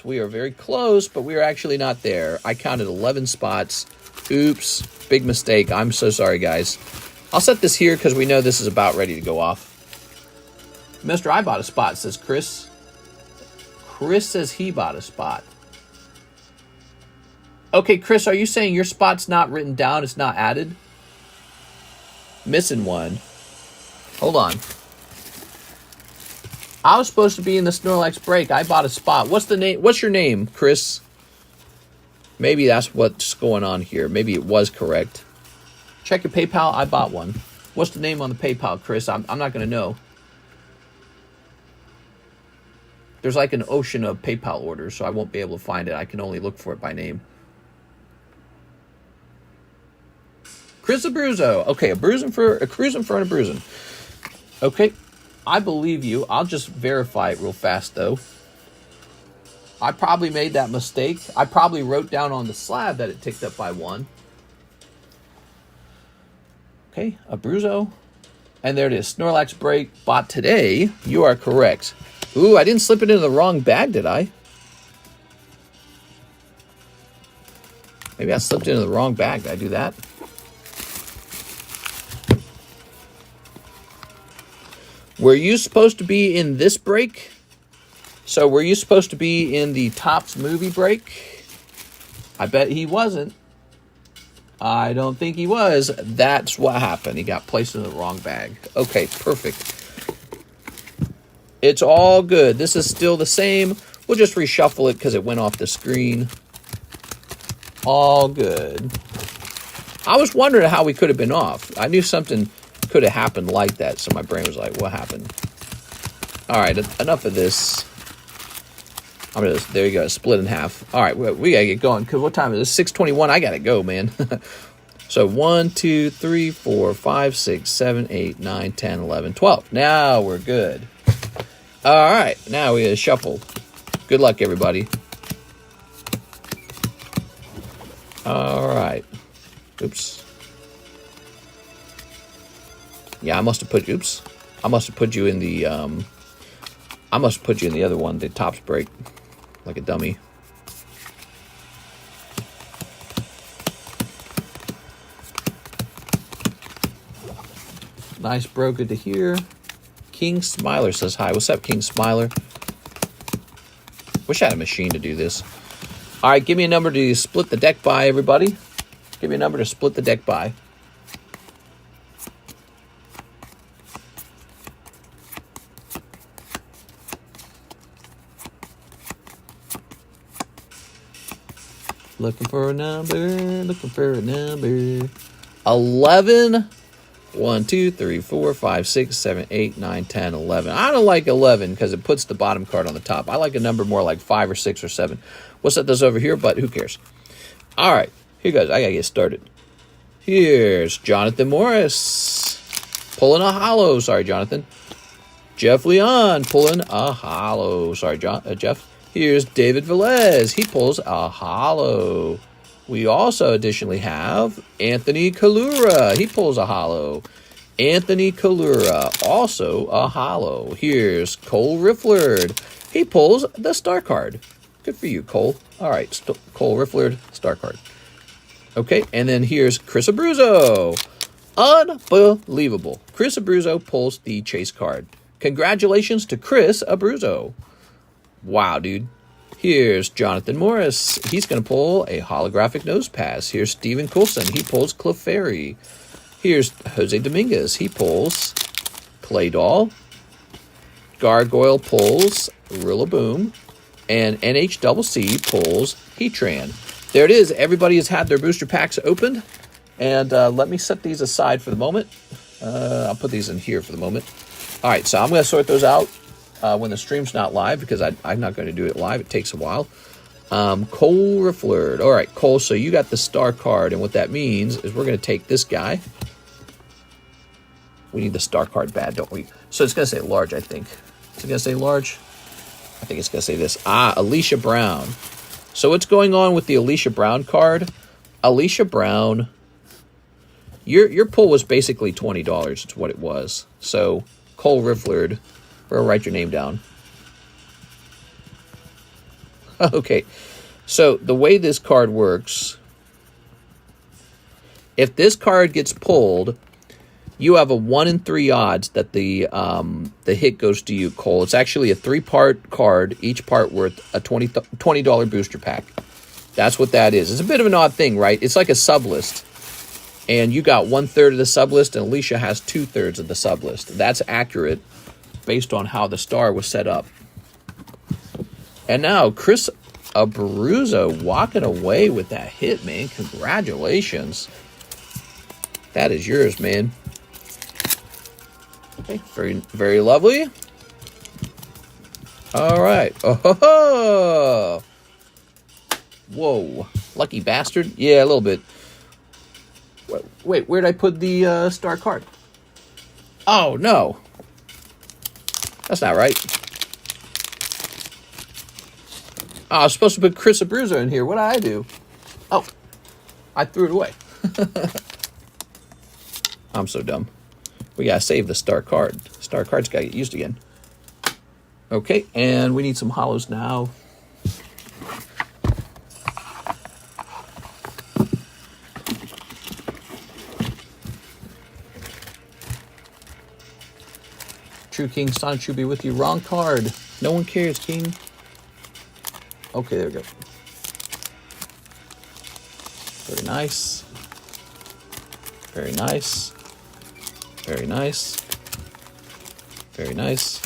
We are very close, but we are actually not there. I counted 11 spots. Oops. Big mistake. I'm so sorry, guys. I'll set this here because we know this is about ready to go off. Mr. I bought a spot, says Chris. Chris says he bought a spot. Okay, Chris, are you saying your spot's not written down? It's not added? Missing one. Hold on. I was supposed to be in the Snorlax break. I bought a spot. What's the name? What's your name, Chris? Maybe that's what's going on here. Maybe it was correct. Check your PayPal. I bought one. What's the name on the PayPal, Chris? I'm not going to know. There's like an ocean of PayPal orders, so I won't be able to find it. I can only look for it by name. Chris Abruzzo. Okay, a cruise in front of bruising. Okay, I believe you. I'll just verify it real fast, though. I probably made that mistake. I probably wrote down on the slab that it ticked up by 1. Okay, Abruzzo. And there it is. Snorlax break bought today. You are correct. Ooh, I didn't slip it into the wrong bag, did I? Maybe I slipped it into the wrong bag. Did I do that? Were you supposed to be in this break? So were you supposed to be in the Topps movie break? I bet he wasn't. I don't think he was. That's what happened. He got placed in the wrong bag. Okay, perfect. It's all good. This is still the same. We'll just reshuffle it because it went off the screen. All good. I was wondering how we could have been off. I knew something could have happened like that, so my brain was like, what happened? All right, enough of this. There you go, split in half. All right, we got to get going, because what time is it? 6:21. I got to go, man. So 1, 2, 3, 4, 5, 6, 7, 8, 9, 10, 11, 12. Now we're good. All right, now we shuffle. Good luck, everybody. All right. Oops. Yeah, I must have put you in the other one, the Topps break, like a dummy. Nice, bro. Good to hear. King Smiler says hi. What's up, King Smiler? Wish I had a machine to do this. All right, give me a number to split the deck by, everybody. Give me a number to split the deck by. Looking for a number. Looking for a number. 11. 1, 2, 3, 4, 5, 6, 7, 8, 9, 10, 11. I don't like 11 because it puts the bottom card on the top. I like a number more like 5 or 6 or 7. We'll set this over here, but who cares? All right, here goes. I got to get started. Here's Jonathan Morris pulling a holo. Sorry, Jonathan. Jeff Leon pulling a holo. Sorry, Jeff. Here's David Velez. He pulls a holo. We also additionally have Anthony Kalura. He pulls a holo. Anthony Kalura, also a holo. Here's Cole Rifflerd. He pulls the star card. Good for you, Cole. All right, Cole Rifflerd, star card. Okay, and then here's Chris Abruzzo. Unbelievable. Chris Abruzzo pulls the chase card. Congratulations to Chris Abruzzo. Wow, dude. Here's Jonathan Morris. He's going to pull a holographic nose pass. Here's Steven Coulson. He pulls Clefairy. Here's Jose Dominguez. He pulls Clay Doll. Gargoyle pulls Rillaboom. And NHCC pulls Heatran. There it is. Everybody has had their booster packs opened. And let me set these aside for the moment. I'll put these in here for the moment. All right, so I'm going to sort those out when the stream's not live, because I'm not going to do it live. It takes a while. Cole Rifflerd. All right, Cole, so you got the star card, and what that means is we're going to take this guy. We need the star card bad, don't we? So it's going to say large, I think. Is it going to say large? I think it's going to say this. Alicia Brown. So what's going on with the Alicia Brown card? Alicia Brown, your pull was basically $20. It's what it was. So Cole Rifflerd, we'll write your name down. Okay, so the way this card works, if this card gets pulled, you have a 1 in 3 odds that the hit goes to you, Cole. It's actually a 3-part card, each part worth a $20 booster pack. That's what that is. It's a bit of an odd thing, right? It's like a sublist. And you got 1/3 of the sublist, and Alicia has 2/3 of the sublist. That's accurate based on how the star was set up. And now, Chris Abruzzo walking away with that hit, man. Congratulations. That is yours, man. Okay, very, very lovely. All right. Oh, whoa. Lucky bastard. Yeah, a little bit. Wait, where'd I put the star card? Oh, no. That's not right. Oh, I was supposed to put Chris Abruzzo in here. What did I do? Oh, I threw it away. I'm so dumb. We gotta save the star card. Star card's gotta get used again. Okay, and we need some holos now. True King, Sonic should be with you. Wrong card. No one cares, King. Okay, there we go. Very nice. Very nice. Very nice. Very nice.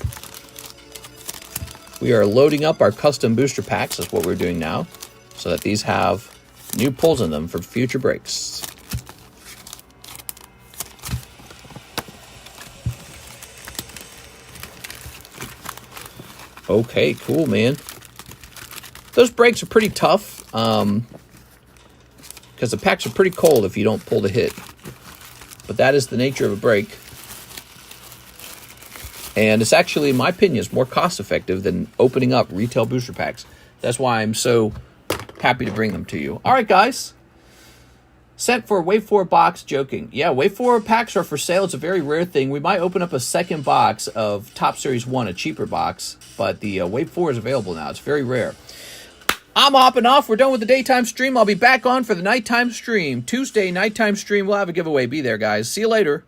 We are loading up our custom booster packs. That's what we're doing now, so that these have new pulls in them for future breaks. Okay, cool, man. Those breaks are pretty tough, because the packs are pretty cold if you don't pull the hit. But that is the nature of a break. And it's actually, in my opinion, is more cost-effective than opening up retail booster packs. That's why I'm so happy to bring them to you. All right, guys. Sent for a Wave 4 box, joking. Yeah, Wave 4 packs are for sale. It's a very rare thing. We might open up a second box of Top Series 1, a cheaper box. But the Wave 4 is available now. It's very rare. I'm hopping off. We're done with the daytime stream. I'll be back on for the nighttime stream. Tuesday nighttime stream. We'll have a giveaway. Be there, guys. See you later.